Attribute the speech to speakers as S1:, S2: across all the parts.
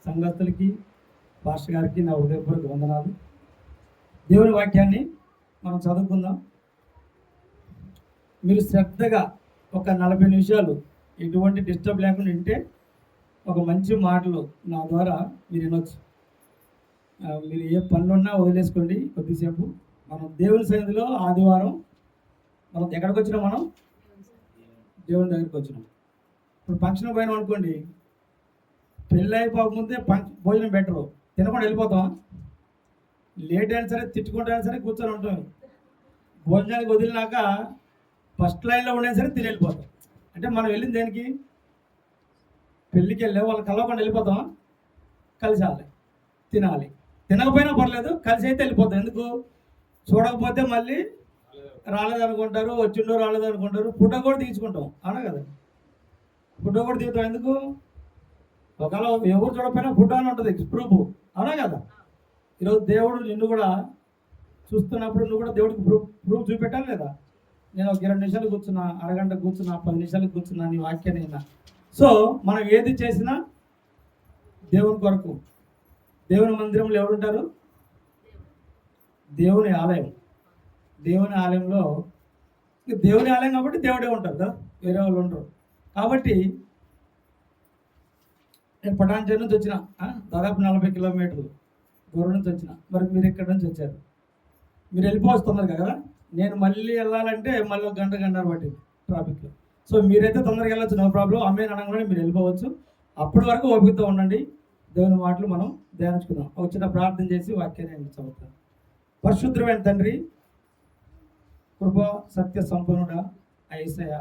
S1: సంఘస్థులకి, pastor గారికి నా హృదయపూర్వక వందనాలు. దేవుని వాక్యాన్ని మనం చదువుకుందాం. మీరు శ్రద్ధగా ఒక 40 నిమిషాలు ఎటువంటి డిస్టర్బ్ లేకుండా వింటే ఒక మంచి మాటలు నా ద్వారా మీరు వినొచ్చు. మీరు ఏ పనులున్నా వదిలేసుకోండి. కొద్దిసేపు మనం దేవుని సన్నిధిలో ఆదివారం మనం ఎక్కడికి వచ్చినాం? మనం దేవుని దగ్గరికి వచ్చినాం. ఇప్పుడు ఫంక్షన్ పోయినాం అనుకోండి, పెళ్ళి అయిపోకముందే భోజనం పెట్టరు, తినకుండా వెళ్ళిపోతాం. లేట్ అయినా సరే, తిట్టుకుంటా సరే కూర్చొని ఉంటాం. భోజనానికి వదిలినాక ఫస్ట్ లైన్లో ఉండేది సరే తిని వెళ్ళిపోతాం. అంటే మనం వెళ్ళింది దేనికి? పెళ్ళికి వెళ్ళే వాళ్ళు కలవకుండా వెళ్ళిపోతాం. కలిసాలి, తినాలి. తినకపోయినా పర్లేదు, కలిసి అయితే వెళ్ళిపోతాం. ఎందుకు? చూడకపోతే మళ్ళీ రాలేదనుకుంటారు, వచ్చిండో రాలేదు అనుకుంటారు. ఫోటో కూడా తీసుకుంటాం, అవునా కదా? ఫోటో కూడా దిగుతాం. ఎందుకు? ఒకవేళ ఎవరు చూడకపోయినా ఫోటో అని ఉంటుంది, ప్రూఫ్, అవునా కదా? ఈరోజు దేవుడు నిన్ను కూడా చూస్తున్నప్పుడు నువ్వు కూడా దేవుడికి ప్రూఫ్ చూపెట్టాలి లేదా? నేను ఒక 20 నిమిషాలు కూర్చున్నా, అరగంట కూర్చున్నా, 10 నిమిషాలు కూర్చున్నా, నీ వాక్యాన్ని విన్నా. సో మనం ఏది చేసినా దేవుని కొరకు. దేవుని మందిరంలో ఎవరుంటారు? దేవుని ఆలయం. దేవుని ఆలయంలో దేవుని ఆలయం కాబట్టి దేవుడే ఉంటారు కదా, వేరే వాళ్ళు ఉండరు. కాబట్టి నేను పటాన్చేరు నుంచి వచ్చిన, దాదాపు 40 కిలోమీటర్లు దూరం నుంచి వచ్చిన. మరి మీరు ఎక్కడి నుంచి వచ్చారు? మీరు వెళ్ళిపోతున్నారు కదా. నేను మళ్ళీ వెళ్ళాలంటే మళ్ళీ 1 గంటన్నర పట్టింది ట్రాఫిక్లో. సో మీరైతే తొందరగా వెళ్ళొచ్చు, నో ప్రాబ్లం. అమ్మే అనగానే మీరు వెళ్ళిపోవచ్చు. అప్పటి వరకు ఓపికతో ఉండండి. దేవుని మాటలు మనం ధ్యానించుకుందాం. ఒక చిన్న ప్రార్థన చేసి వాక్యాన్ని చదువుతాను. పరిశుద్ధమైన తండ్రి, కృప సత్య సంపన్నుడా యేసయ్య,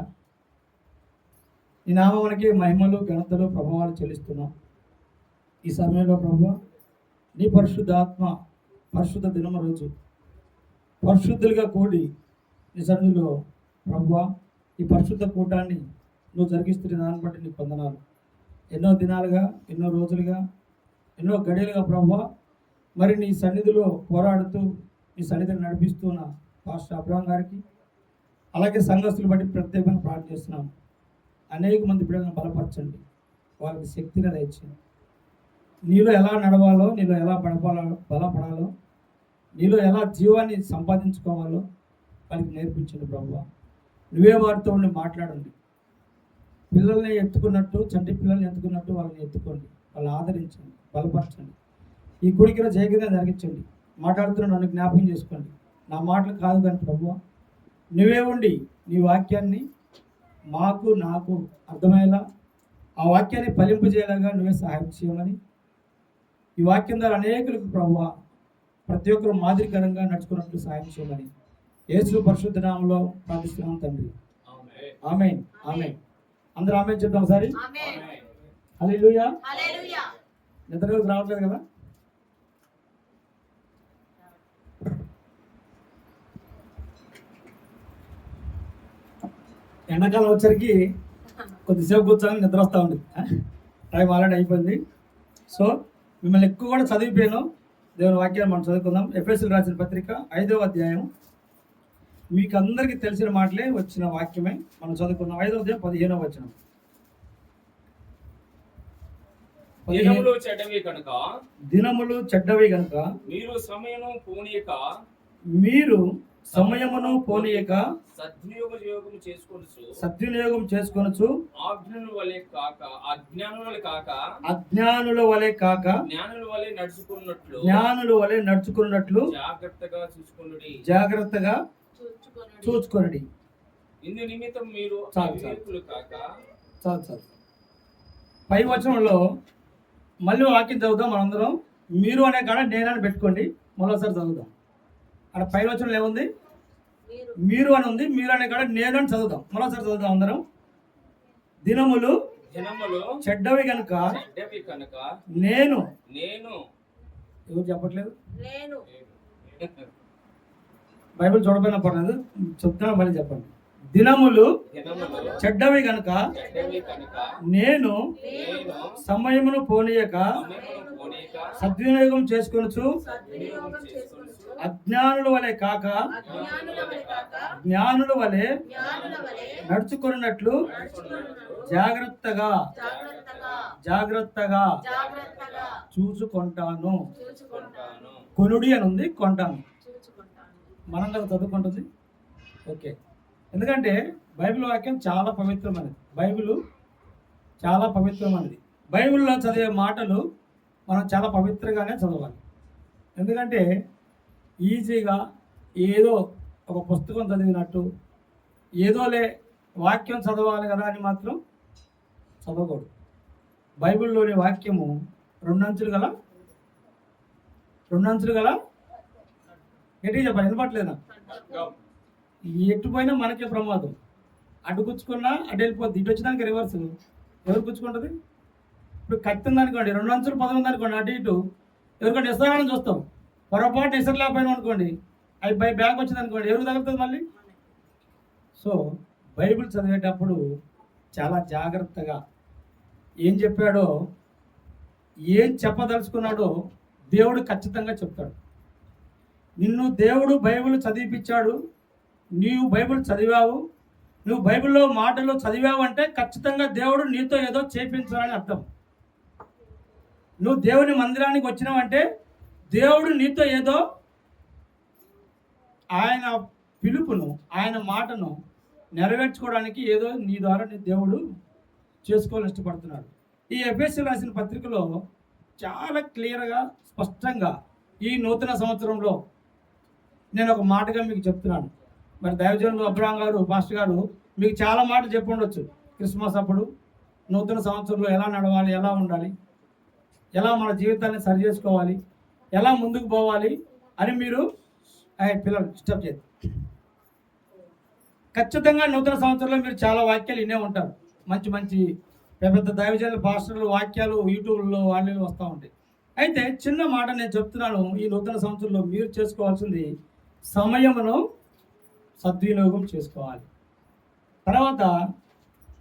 S1: ఈ నామమునకి మహిమలు, ఘనతలు, ప్రభావాలు చెల్లిస్తున్నాం. ఈ సమయంలో ప్రభువా, నీ పరిశుద్ధాత్మ పరిశుద్ధ దినమ రోజు పరిశుద్ధులుగా కూడి నీ సన్నిధిలో ప్రభువా, ఈ పరిశుద్ధ కూటాన్ని నువ్వు జరిగిస్తున్న దాన్ని బట్టి నీకు వందనాలు. ఎన్నో దినాలుగా, ఎన్నో రోజులుగా, ఎన్నో గడియలుగా ప్రభువా, మరి నీ సన్నిధిలో పోరాడుతూ నీ సన్నిధిని నడిపిస్తున్న పాస్టర్ అబ్రహాం గారికి, అలాగే సంఘస్థులు బట్టి ప్రత్యేకంగా ప్రార్థిస్తున్నాం. అనేక మంది బిడ్డలను బలపరచండి, వాళ్ళకి శక్తిని దయచేయండి. నీలో ఎలా నడవాలో, నీలో ఎలా బలపడాలో, నీలో ఎలా జీవాన్ని సంపాదించుకోవాలో వాళ్ళకి నేర్పించండి ప్రభువా. నువ్వే వారితో ఉండి మాట్లాడండి. పిల్లల్ని ఎత్తుకున్నట్టు, చంటి పిల్లల్ని ఎత్తుకున్నట్టు వాళ్ళని ఎత్తుకోండి, వాళ్ళని ఆదరించండి, బలపరచండి. ఈ కుడికిలో జయగిరిగా జరిగించండి. మాట్లాడుతున్న నన్ను జ్ఞాపకం చేసుకోండి. నా మాటలు కాదు కానీ ప్రభువా, నువ్వే ఉండి నీ వాక్యాన్ని నాకు అర్థమయ్యేలా, ఆ వాక్యాన్ని ఫలింపజేయలాగా నువ్వే సహాయం చేయమని, ఈ వాక్యం ద్వారా అనేకులకు ప్రభువా ప్రతి ఒక్కరు మాదిరికరంగా నడుచుకున్నట్లు సహాయం చేయమని యేసు పరిశుద్ధ నామములో ప్రార్థిస్తున్నాం తండ్రి. ఆమేన్, ఆమేన్. అందరూ ఆమేన్ చెప్తాం ఒకసారి. హల్లెలూయా. నిద్రలోకి రావట్లేదు కదా? ఎండాకాలం వచ్చరికి కొద్దిసేపు కూర్చొని నిద్ర వస్తూ ఉంది. టైం ఆల్రెడీ అయిపోయింది. సో మిమ్మల్ని ఎక్కువ కూడా చదివిపోయాను. దేవుని వాక్యాన్ని మనం చదువుకుందాం. ఎఫెసీయులకు రాసిన పత్రిక 5వ అధ్యాయం. మీకు అందరికీ తెలిసిన మాటలే, వచ్చిన వాక్యమే మనం చదువుకుందాం. 5వ అధ్యాయం 15వ వచనం.
S2: దినములు చెడ్డవి కనుక
S1: మీరు సమయమును పోనీయక సద్వినియోగం చేసుకొనుచు అజ్ఞానుల వలె కాక జ్ఞానుల వలె నడుచుకున్నట్లు జాగ్రత్తగా చూచుకొనుడి.
S2: ఇందు నిమిత్తం మీరు
S1: చాలు. పై వచనంలో మళ్ళీ వాక్యం చదువుదాం మనందరం. మీరు అనే కాడ నేనని పెట్టుకోండి. మరోసారి చదువుదాం. అక్కడ పై వచనంలో ఏముంది? మీరు అని ఉంది. మీరు అనే కాడ నేను అని చదువుదాం. మరోసారి చదువుదాం అందరం. దినములు చెడ్డవి కనుక నేను ఎవరు చెప్పట్లేదు, బైబిల్ చూడపోయినా పర్లేదు, చెప్తున్నా మళ్ళీ చెప్పండి. దినములు చెడ్డవి కనుక నేను సమయమును పోనీయక సద్వినియోగం చేసుకొనుచు అజ్ఞానుల వలె కాక జ్ఞానుల వలె నడుచుకున్నట్లు జాగ్రత్తగా చూసుకుంటాను.
S2: చూచుకుంటాను.
S1: కొనుడి అని ఉంది, కొంటాను.
S3: చూచుకుంటాను.
S1: మనం కదా చదువుకుంటుంది. ఓకే, ఎందుకంటే బైబిల్ వాక్యం చాలా పవిత్రమైనది. బైబిల్ చాలా పవిత్రమైనది. బైబిల్లో చదివే మాటలు మనం చాలా పవిత్రంగానే చదవాలి. ఎందుకంటే ఈజీగా ఏదో ఒక పుస్తకం చదివినట్టు ఏదోలే వాక్యం చదవాలి కదా అని మాత్రం చదవకూడదు. బైబిల్లోని వాక్యము రెండంచులు గల ఎటు చెప్పాలి, వినపట్లేదా? ఎటు పోయినా మనకే ప్రమాదం. అటు గుచ్చుకున్నా అటు వెళ్ళిపోద్ది, ఇటు వచ్చినాక రివర్స్ ఎవరు గుచ్చుకుంటుంది? ఇప్పుడు కత్తి ఉందనుకోండి, 2 అంచులు 10 ఉందనుకోండి, అటు ఇటు ఎవరికంటే ఇస్తారని చూస్తాం. పొరపాటు ఇసరు లేకపోయినా అనుకోండి, అవి బ్యాగ్ వచ్చింది అనుకోండి, ఎవరికి తగులుతుంది మళ్ళీ? సో బైబిల్ చదివేటప్పుడు చాలా జాగ్రత్తగా ఏం చెప్పాడో, ఏం చెప్పదలుచుకున్నాడో దేవుడు ఖచ్చితంగా చెప్తాడు. నిన్ను దేవుడు బైబిల్ చదివిపించాడు, నీవు బైబిల్ చదివావు, నువ్వు బైబిల్లో మాటలు చదివావు అంటే ఖచ్చితంగా దేవుడు నీతో ఏదో చేపించాలని అర్థం. నువ్వు దేవుని మందిరానికి వచ్చినావంటే దేవుడు నీతో ఏదో ఆయన పిలుపును, ఆయన మాటను నెరవేర్చుకోవడానికి ఏదో నీ ద్వారా నీ దేవుడు చేసుకోవాలని ఇష్టపడుతున్నాడు. ఈ ఎఫెసీయులకు రాసిన పత్రికలో చాలా క్లియర్గా స్పష్టంగా ఈ నూతన సంవత్సరంలో నేను ఒక మాటగా మీకు చెప్తున్నాను. మరి దైవజనులు అబ్రహాం గారు, పాస్టర్ గారు మీకు చాలా మాటలు చెప్పి ఉండొచ్చు. క్రిస్మస్ అప్పుడు నూతన సంవత్సరంలో ఎలా నడవాలి, ఎలా ఉండాలి, ఎలా మన జీవితాన్ని సరి చేసుకోవాలి, ఎలా ముందుకు పోవాలి అని మీరు పిల్లలు డిస్టర్బ్ చేయండి. ఖచ్చితంగా నూతన సంవత్సరంలో మీరు చాలా వాక్యాలు వినే ఉంటారు. మంచి మంచి పెద్ద దైవజనుల పాస్టర్లు వాక్యాలు యూట్యూబ్లో వాళ్ళు వస్తూ ఉంటాయి. అయితే చిన్న మాట నేను చెప్తున్నాను, ఈ నూతన సంవత్సరంలో మీరు చేసుకోవాల్సింది సమయమును సద్వినియోగం చేసుకోవాలి. తర్వాత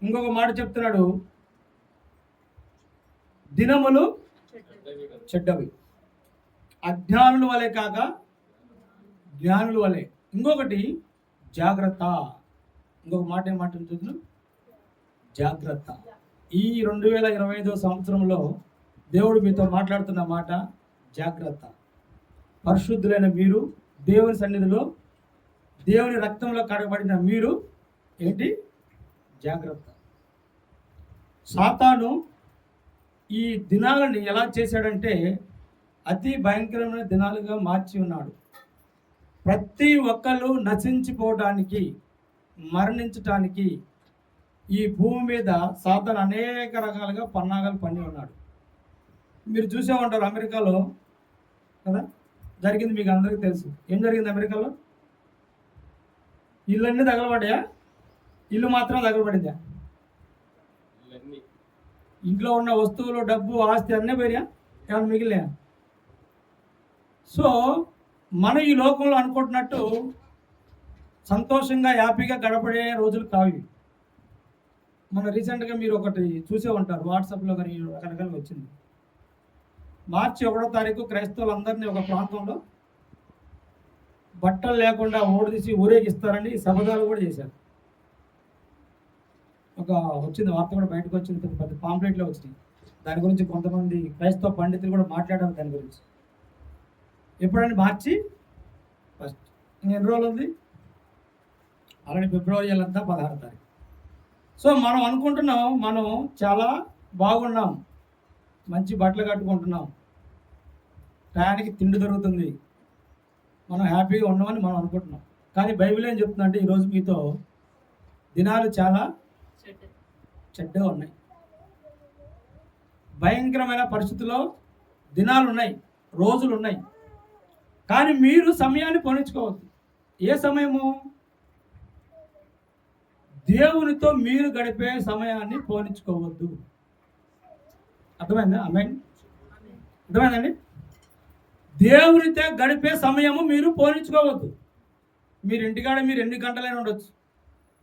S1: ఇంకొక మాట చెప్తున్నాడు, దినములు చెడ్డవి, అజ్ఞానుల వలె కాక జ్ఞానుల వలె. ఇంకొకటి జాగ్రత్త. ఇంకొక మాట ఏమాట చూద్దాం, జాగ్రత్త. ఈ 2025 సంవత్సరంలో దేవుడు మీతో మాట్లాడుతున్న మాట జాగ్రత్త. పరిశుద్ధులైన మీరు, దేవుని సన్నిధిలో దేవుని రక్తంలో కడగబడిన మీరు ఏంటి? జాగ్రత్త. సాతాను ఈ దినాలని ఎలా చేశాడంటే అతి భయంకరమైన దినాలుగా మార్చి ఉన్నాడు. ప్రతి ఒక్కరు నశించిపోవడానికి, మరణించటానికి ఈ భూమి మీద సాతాను అనేక రకాలుగా పన్నాగాలు పన్ని ఉన్నాడు. మీరు చూసే ఉంటారు అమెరికాలో కదా జరిగింది, మీకు అందరికీ తెలుసు. ఏం జరిగింది అమెరికాలో? ఇళ్ళన్నీ తగలబడ్డాయా? ఇల్లు మాత్రం తగలబడిందా? ఇంట్లో ఉన్న వస్తువులు, డబ్బు, ఆస్తి అన్నీ పోయా, ఏమన్నా మిగిలినా? సో మనం ఈ లోకంలో అనుకుంటున్నట్టు సంతోషంగా హ్యాపీగా గడపడే రోజులు కావి. మన రీసెంట్గా మీరు ఒకటి చూసే ఉంటారు, వాట్సాప్లో కానీ రకరకాల వచ్చింది. మార్చి 1వ తారీఖు క్రైస్తవులందరినీ ఒక ప్రాంతంలో బట్టలు లేకుండా ఓడదీసి ఊరేగిస్తారని శబదాలు కూడా చేశారు. ఒక వచ్చింది వార్త కూడా బయటకు వచ్చింది, పెద్ద పాంప్లెట్లో వచ్చింది. దాని గురించి కొంతమంది క్రైస్తవ పండితులు కూడా మాట్లాడారు దాని గురించి. ఎప్పుడని? మార్చి 1. ఎన్ని రోజులు ఉంది? ఆల్రెడీ ఫిబ్రవరి అంతా 16వ తారీఖు. సో మనం అనుకుంటున్నాం మనం చాలా బాగున్నాం, మంచి బట్టలు కట్టుకుంటున్నాం, టయానికి తిండి దొరుకుతుంది, మనం హ్యాపీగా ఉన్నామని మనం అనుకుంటున్నాం. కానీ బైబిల్ ఏం చెప్తుందంటే ఈరోజు మీతో దినాలు చాలా చెడ్డగా ఉన్నాయి. భయంకరమైన పరిస్థితుల్లో దినాలు ఉన్నాయి, రోజులు ఉన్నాయి. కానీ మీరు సమయాన్ని పోనించుకోవద్దు. ఏ సమయము? దేవునితో మీరు గడిపే సమయాన్ని పోనించుకోవద్దు. అర్థమైందా? అర్థమైందండి? దేవునితో గడిపే సమయము మీరు పోనించుకోవద్దు. మీరు ఇంటికాడ మీరు ఎన్ని గంటలైనా ఉండొచ్చు,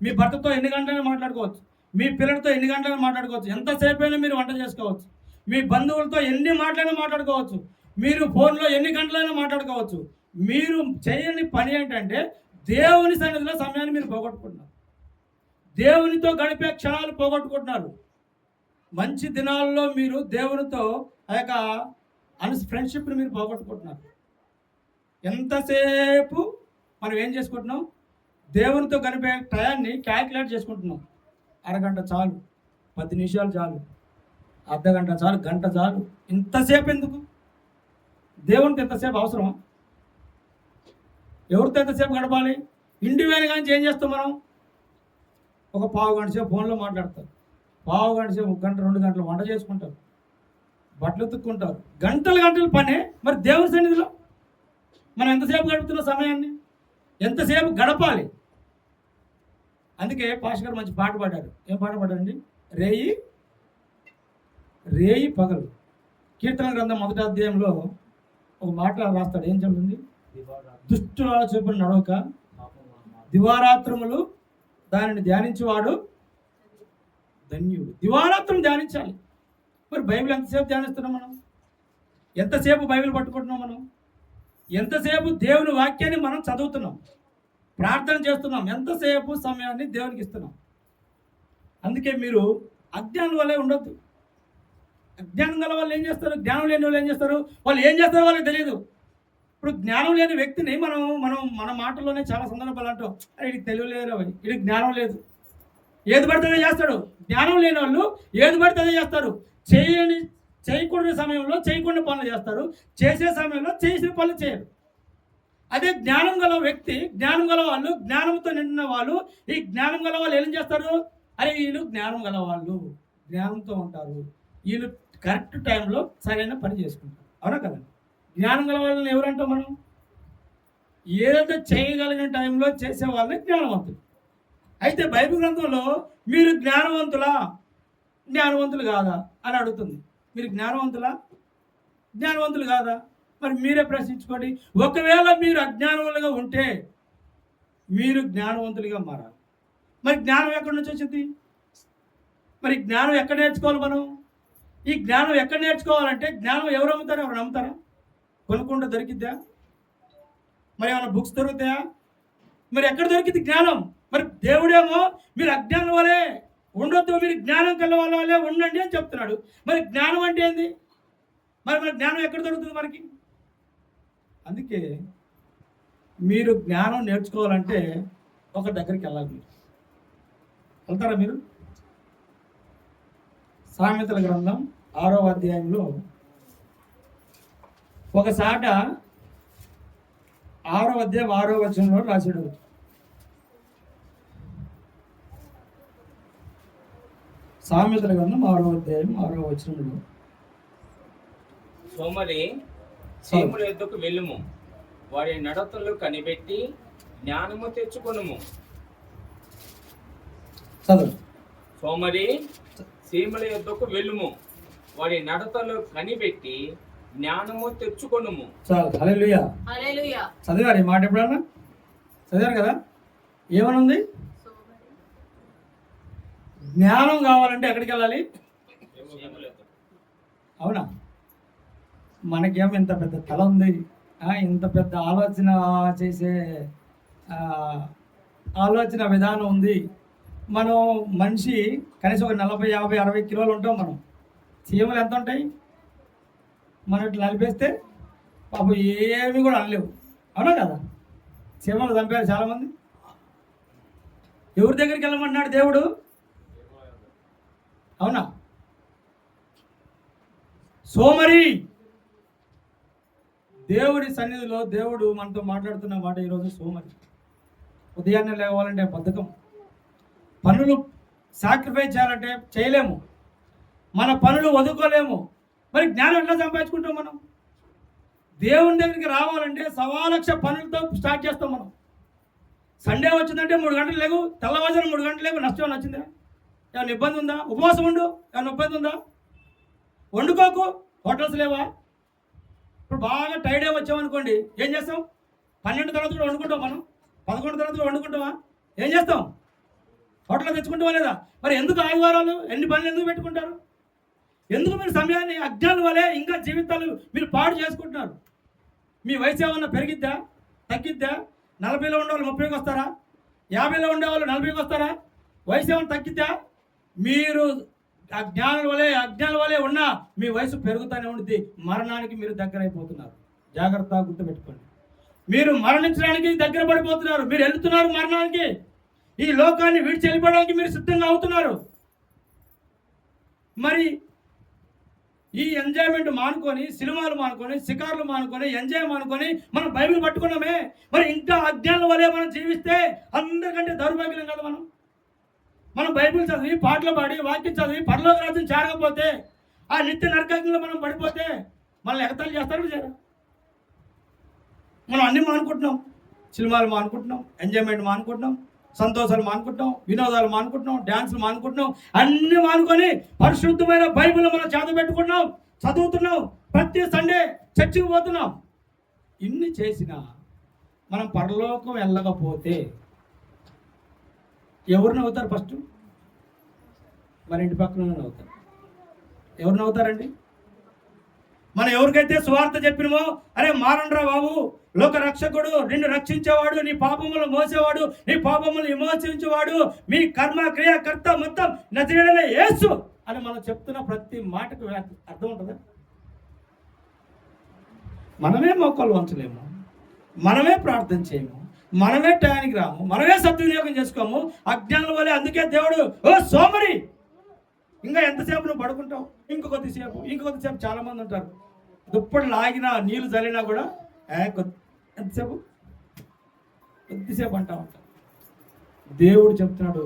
S1: మీ భర్తతో ఎన్ని గంటలైనా మాట్లాడుకోవచ్చు, మీ పిల్లలతో ఎన్ని గంటలైనా మాట్లాడుకోవచ్చు, ఎంతసేపు అయినా మీరు వంట చేసుకోవచ్చు, మీ బంధువులతో ఎన్ని మాటలైనా మాట్లాడుకోవచ్చు, మీరు ఫోన్లో ఎన్ని గంటలైనా మాట్లాడుకోవచ్చు. మీరు చేయని పని ఏంటంటే దేవుని సన్నిధిలో సమయాన్ని మీరు పోగొట్టుకుంటున్నారు, దేవునితో గడిపే క్షణాలు పోగొట్టుకుంటున్నారు. మంచి దినాల్లో మీరు దేవునితో ఆ యొక్క ఫ్రెండ్షిప్ని మీరు పోగొట్టుకుంటున్నారు. ఎంతసేపు మనం ఏం చేసుకుంటున్నాం? దేవునితో గడిపే టయాన్ని క్యాల్కులేట్ చేసుకుంటున్నాం. అరగంట చాలు, 10 నిమిషాలు చాలు, అర్ధగంట చాలు, గంట చాలు. ఇంతసేపు ఎందుకు? దేవునితో ఎంతసేపు అవసరం? ఎవరితో ఎంతసేపు గడపాలి? ఇండివిజువల్ కానీ ఏం చేస్తాం మనం? ఒక పావు గంట సేపు ఫోన్లో మాట్లాడతారు, పావు గంట సేపు 1 గంట 2 గంటలు వంట చేసుకుంటారు, బట్టలు ఉతుక్కుంటారు. గంటలు గంటలు పనే. మరి దేవుని సన్నిధిలో మనం ఎంతసేపు గడుపుతున్న సమయాన్ని ఎంతసేపు గడపాలి? అందుకే పాస్టర్ గారు మంచి పాట పాడారు. ఏం పాట పాడారండి? రేయి రేయి పగలు. కీర్తన గ్రంథం 1వ అధ్యాయంలో ఒక మాట రాస్తాడు. ఏం చెప్తుంది? దుష్టుల చూపులు నడవక దివారాత్రములు దానిని ధ్యానించేవాడు ధన్యుడు. దివారాత్రం ధ్యానించాలి. మరి బైబిల్ ఎంతసేపు ధ్యానిస్తున్నాం మనం? ఎంతసేపు బైబిల్ పట్టుకుంటున్నాం మనం? ఎంతసేపు దేవుని వాక్యాన్ని మనం చదువుతున్నాం, ప్రార్థన చేస్తున్నాం, ఎంతసేపు సమయాన్ని దేవునికి ఇస్తున్నాం? అందుకే మీరు అజ్ఞానం వల్లే ఉండొద్దు. అజ్ఞానం గల వాళ్ళు ఏం చేస్తారు? జ్ఞానం లేని వాళ్ళు ఏం చేస్తారు? వాళ్ళు ఏం చేస్తారో వాళ్ళకి తెలియదు. ఇప్పుడు జ్ఞానం లేని వ్యక్తిని మన మాటల్లోనే చాలా సందర్భాలు అంటాం, అరే ఇది తెలియలేదు, ఇది జ్ఞానం లేదు, ఏది పడితే అదే చేస్తాడు. జ్ఞానం లేని వాళ్ళు ఏది పడితే అదే చేస్తారు. చేయకూడని సమయంలో చేయకుండా పనులు చేస్తారు, చేసే సమయంలో చేసిన పనులు చేయరు. అదే జ్ఞానం గల వ్యక్తి, జ్ఞానం గల వాళ్ళు, జ్ఞానంతో నిండిన వాళ్ళు, ఈ జ్ఞానం గల వాళ్ళు ఏం చేస్తారు? అరే వీళ్ళు జ్ఞానం గల వాళ్ళు, జ్ఞానంతో ఉంటారు, వీళ్ళు కరెక్ట్ టైంలో సరైన పని చేసుకుంటారు. అవునా కదండి? జ్ఞానం గల వాళ్ళని ఎవరంటాం మనం? ఏదైతే చేయగలిగిన టైంలో చేసే వాళ్ళని జ్ఞానవంతులు. అయితే బైబిల్ గ్రంథంలో మీరు జ్ఞానవంతులా, జ్ఞానవంతులు కాదా అని అడుగుతుంది. మీరు జ్ఞానవంతులా, జ్ఞానవంతులు కాదా? మరి మీరే ప్రశ్నించుకోండి. ఒకవేళ మీరు అజ్ఞానవంతులుగా ఉంటే మీరు జ్ఞానవంతులుగా మారాలి. మరి జ్ఞానం ఎక్కడి నుంచి వచ్చింది? మరి జ్ఞానం ఎక్కడ నేర్చుకోవాలి మనం? ఈ జ్ఞానం ఎక్కడ నేర్చుకోవాలంటే జ్ఞానం ఎవరు అమ్ముతారు? ఎవరు నమ్ముతారా? కొనుక్కుంటే దొరికిద్దా? మరి ఏమైనా బుక్స్ దొరుకుతాయా? మరి ఎక్కడ దొరికింది జ్ఞానం? మరి దేవుడేమో మీరు అజ్ఞానం వలే ఉండొద్దు, మీరు జ్ఞానం కల వాళ్ళే ఉండండి అని చెప్తున్నాడు. మరి జ్ఞానం అంటే ఏంది? మరి జ్ఞానం ఎక్కడ దొరుకుతుంది మనకి? అందుకే మీరు జ్ఞానం నేర్చుకోవాలంటే ఒక దగ్గరికి వెళ్ళాలి. మీరు వెళ్తారా? మీరు సామెతల గ్రంథం 6వ అధ్యాయంలో ఒక సాట 6వ అధ్యాయం 6వ వచనంలో రాశాడు. సామెతల గ్రంథం 6వ అధ్యాయం 6వ వచనంలో,
S2: సోమరి సీముల ఎద్దుకు వెళ్ళుము, వారి నడతలు కనిపెట్టి జ్ఞానము తెచ్చుకొనుము.
S1: చదువు.
S2: సోమరి సీముల ఎద్దుకు వెళ్ళుము, వారి నడతలు కనిపెట్టి జ్ఞానము తెచ్చుకొనుము.
S1: చాలు. హల్లెలూయా.
S3: హల్లెలూయా.
S1: చదివారు ఈ మాట ఎప్పుడన్నా? చదివారు కదా? ఏమనుంది? జ్ఞానం కావాలంటే ఎక్కడికి వెళ్ళాలి? అవునా? మనకేమో ఇంత పెద్ద తల ఉంది, ఇంత పెద్ద ఆలోచన చేసే ఆలోచన విధానం ఉంది. మనం మనిషి కనీసం ఒక 40, 50, 60 కిలోలు ఉంటాం. మనం చీమలు ఎంత ఉంటాయి? మనం ఇట్లా నలిపేస్తే పాపం ఏమి కూడా అనలేవు. అవునా కదా? చీమలు చంపారు చాలామంది. ఎవరి దగ్గరికి వెళ్ళమన్నాడు దేవుడు? అవునా? సోమరి. దేవుడి సన్నిధిలో దేవుడు మనతో మాట్లాడుతున్న మాట ఈరోజు సోమరి. ఉదయాన్నే లేవాలంటే బద్ధకం, పనులు సాక్రిఫైస్ చేయాలంటే చేయలేము, మన పనులు వదుకోలేము. మరి జ్ఞానం ఎట్లా సంపాదించుకుంటాం మనం? దేవుని దగ్గరికి రావాలంటే 1,00,000 పనులతో స్టార్ట్ చేస్తాం మనం. సండే వచ్చిందంటే 3 గంటలు లేవు, తెల్లవారుజామున 3 గంటలు లేవు, నష్టం వచ్చిందా? ఏమైనా ఇబ్బంది ఉందా? ఉపవాసం ఉండు, ఏమైనా ఇబ్బంది ఉందా? వండుకోకు, హోటల్స్ లేవా? ఇప్పుడు బాగా టైర్డ్ అయి వచ్చామనుకోండి, ఏం చేస్తాం? 12 తర్వాత కూడా వండుకుంటాం మనం, 11 తర్వాత కూడా వండుకుంటామా? ఏం చేస్తాం? హోటల్లో తెచ్చుకుంటామా లేదా? మరి ఎందుకు ఆదివారాలు ఎన్ని పనులు ఎందుకు పెట్టుకుంటారు? ఎందుకు మీరు సమయాన్ని అజ్ఞానం వలె ఇంకా జీవితాలు మీరు పాడు చేసుకుంటున్నారు? మీ వయసు ఏమన్నా పెరిగిద్దా, తగ్గిద్దా? 40లో ఉండేవాళ్ళు 30కి వస్తారా? 50లో ఉండేవాళ్ళు 40కి వస్తారా? వయసు ఏమన్నా తగ్గిద్దా? మీరు అజ్ఞానుల వలె ఉన్నా మీ వయసు పెరుగుతూనే ఉంటుంది. మరణానికి మీరు దగ్గర అయిపోతున్నారు. జాగ్రత్తగా గుర్తుపెట్టుకోండి. మీరు మరణించడానికి దగ్గర పడిపోతున్నారు. మీరు వెళ్తున్నారు మరణానికి. ఈ లోకాన్ని విడిచి వెళ్ళిపోవడానికి మీరు సిద్ధంగా అవుతున్నారు. మరి ఈ ఎంజాయ్మెంట్ మానుకొని, సినిమాలు మానుకొని, షికార్లు మానుకొని, ఎంజాయ్ మానుకొని మనం బైబిల్ పట్టుకున్నామే. మరి ఇంకా అజ్ఞానుల వలె మనం జీవిస్తే అందరికంటే దౌర్భాగ్యం కదా. మనం బైబిల్ చదివి, పాటలు పాడి, వాక్యం చదివి పరలోక రాజ్యం చేరకపోతే, ఆ నిత్య నరకంలో మనం పడిపోతే మనల్ని ఎగతాళి చేస్తారు చేయరు. మనం అన్ని మానుకుంటున్నాం. సినిమాలు మానుకుంటున్నాం, ఎంజాయ్మెంట్ మానుకుంటున్నాం, సంతోషాలు మానుకుంటున్నాం, వినోదాలు మానుకుంటున్నాం, డ్యాన్సులు మానుకుంటున్నాం. అన్ని మానుకొని పరిశుద్ధమైన బైబిల్ మనం చదవబెట్టుకుంటున్నాం, చదువుతున్నాం, ప్రతి సండే చర్చికి పోతున్నాం. ఇన్ని చేసినా మనం పరలోకం వెళ్ళకపోతే ఎవరు నవ్వుతారు? ఫస్ట్ మన ఇంటి పక్కన నవ్వుతారు. ఎవరు నవ్వుతారండి? మనం ఎవరికైతే సువార్త చెప్పినమో, అరే మారండ్రా బాబు, లోక రక్షకుడు, నిన్ను రక్షించేవాడు, నీ పాపములు మోసేవాడు, నీ పాపములు విమోచించేవాడు, మీ కర్మ క్రియాకర్త మొత్తం నజరేయుడైన యేసు అని మనం చెప్తున్న ప్రతి మాటకు అర్థం ఉంటుందా? మనమే మోకాలు వంచలేము, మనమే ప్రార్థన చేయము, మనమే టయానికి రాము, మనమే సద్వినియోగం చేసుకోము. అజ్ఞానుల వల్లే. అందుకే దేవుడు, ఓ సోమరి, ఇంకా ఎంతసేపు నువ్వు పడుకుంటావు? ఇంకొద్దిసేపు. చాలా మంది ఉంటారు, దుప్పటి లాగినా నీళ్ళు చల్లినా కూడా ఎంతసేపు, కొద్దిసేపు అంటా ఉంటారు. దేవుడు చెప్తున్నాడు,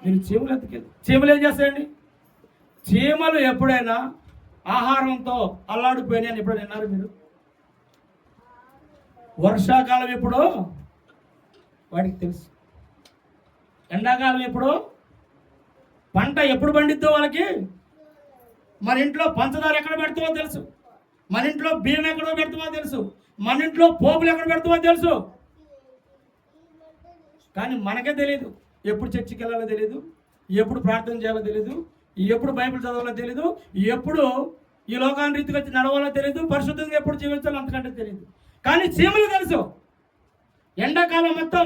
S1: మీరు చీమలు ఏం చేస్తాయండి? చీమలు ఎప్పుడైనా ఆహారంతో అల్లాడిపోయినాయని ఎప్పుడైనా విన్నారు మీరు? వర్షాకాలం ఎప్పుడో వాడికి తెలుసు, ఎండాకాలం ఎప్పుడో, పంట ఎప్పుడు పండిద్దో వాళ్ళకి. మన ఇంట్లో పంచదార ఎక్కడ పెడతామో తెలుసు, మన ఇంట్లో బియ్యం ఎక్కడ పెడతామో తెలుసు, మన ఇంట్లో పోపులు ఎక్కడ పెడతామో తెలుసు. కానీ మనకే తెలియదు. ఎప్పుడు చర్చికి వెళ్ళాలో తెలియదు, ఎప్పుడు ప్రార్థన చేయాలో తెలియదు, ఎప్పుడు బైబిల్ చదవాలో తెలియదు, ఎప్పుడు ఈ లోకాన్ని రీతిగా నడవాలో తెలియదు, పరిశుద్ధంగా ఎప్పుడు జీవించాలో అంతకంటే తెలియదు. కానీ చీమలు తెలుసు. ఎండాకాలం మొత్తం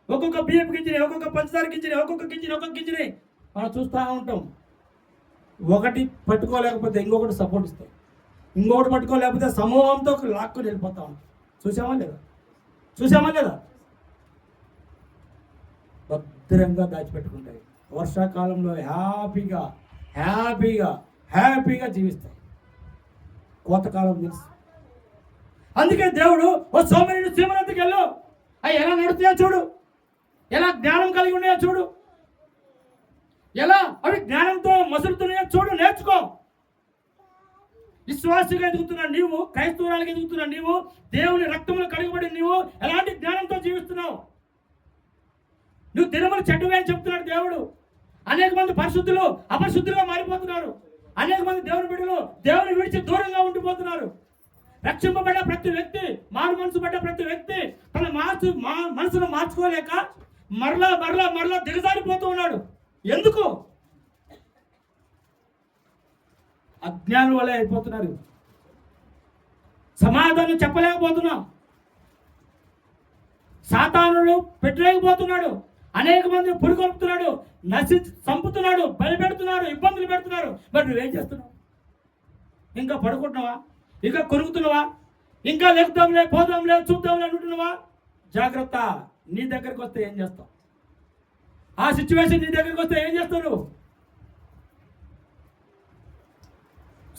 S1: ఒక్కొక్క బియ్యం గింజని, ఒక్కొక్క పంచదార గింజని, ఒక్కొక్క గింజని మనం చూస్తూ ఉంటాం. ఒకటి పట్టుకోలేకపోతే ఇంకొకటి సపోర్ట్ ఇస్తాం, ఇంకొకటి పట్టుకోలేకపోతే సమూహంతో లాక్కొని వెళ్ళిపోతా ఉంటాం. చూసామా లేదా? భద్రంగా దాచిపెట్టుకుంటాయి. వర్షాకాలంలో హ్యాపీగా జీవిస్తాయి. కోతకాలం తెలుసు. అందుకే దేవుడు, ఓ సోమరిని సీమనంతకి వెళ్ళు, అవి ఎలా నడుతున్నాయో చూడు, ఎలా జ్ఞానం కలిగి ఉన్నాయో చూడు, ఎలా అవి జ్ఞానంతో మసులుతున్నాయో చూడు, నేర్చుకో. విశ్వాసిగా ఎదుగుతున్నా నీవు, క్రైస్తవురాలుగా ఎదుగుతున్నా నీవు, దేవుని రక్తంలో కడిగబడి నీవు ఎలాంటి జ్ఞానంతో జీవిస్తున్నావు? నువ్వు దినములు చెడ్డవే అని చెప్తున్నాడు దేవుడు. అనేక మంది పరిశుద్ధులు అపరిశుద్ధులుగా మారిపోతున్నారు. అనేక మంది దేవుని బిడ్డలు దేవుని విడిచి దూరంగా ఉండిపోతున్నారు. రక్షింపబడ్డ ప్రతి వ్యక్తి, మారు మనసు పడ్డ ప్రతి వ్యక్తి తన మనసును మార్చుకోలేక మరలా దిగజారిపోతూ ఉన్నాడు. ఎందుకు? అజ్ఞానం వల్లే అయిపోతున్నారు. సమాధానం చెప్పలేకపోతున్నాం. సాతానుడు పెట్టలేకపోతున్నాడు. అనేక మంది పురికొల్పుతున్నాడు, చంపుతున్నాడు, భయపెడుతున్నారు, ఇబ్బందులు పెడుతున్నారు. మరి నువ్వేం చేస్తున్నావు? ఇంకా పడుకుంటున్నావా? ఇంకా కొనుక్కుతున్నావా? ఇంకా లేపుదాంలే, పోదాంలే, చూద్దాంలే అంటున్నావా? జాగ్రత్త. నీ దగ్గరికి వస్తే ఏం చేస్తావు? ఆ సిచ్యువేషన్ నీ దగ్గరికి వస్తే ఏం చేస్తావు నువ్వు?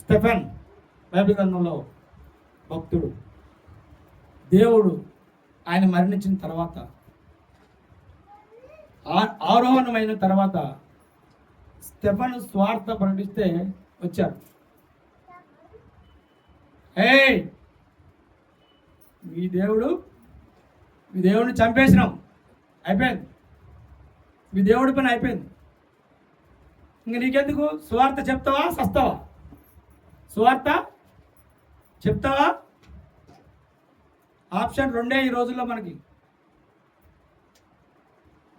S1: స్టెఫెన్ బైబిల్ గ్రంథంలో భక్తుడు, దేవుడు ఆయన మరణించిన తర్వాత, ఆరోహణమైన తర్వాత స్టెఫెన్ స్వార్థ ప్రకటిస్తే వచ్చారు. మీ దేవుడిని చంపేసినాం, అయిపోయింది, మీ దేవుడి పని అయిపోయింది. ఇంక నీకెందుకు? సువార్త చెప్తావా, సస్తావా? సువార్త చెప్తావా? ఆప్షన్ రెండే ఈ రోజుల్లో మనకి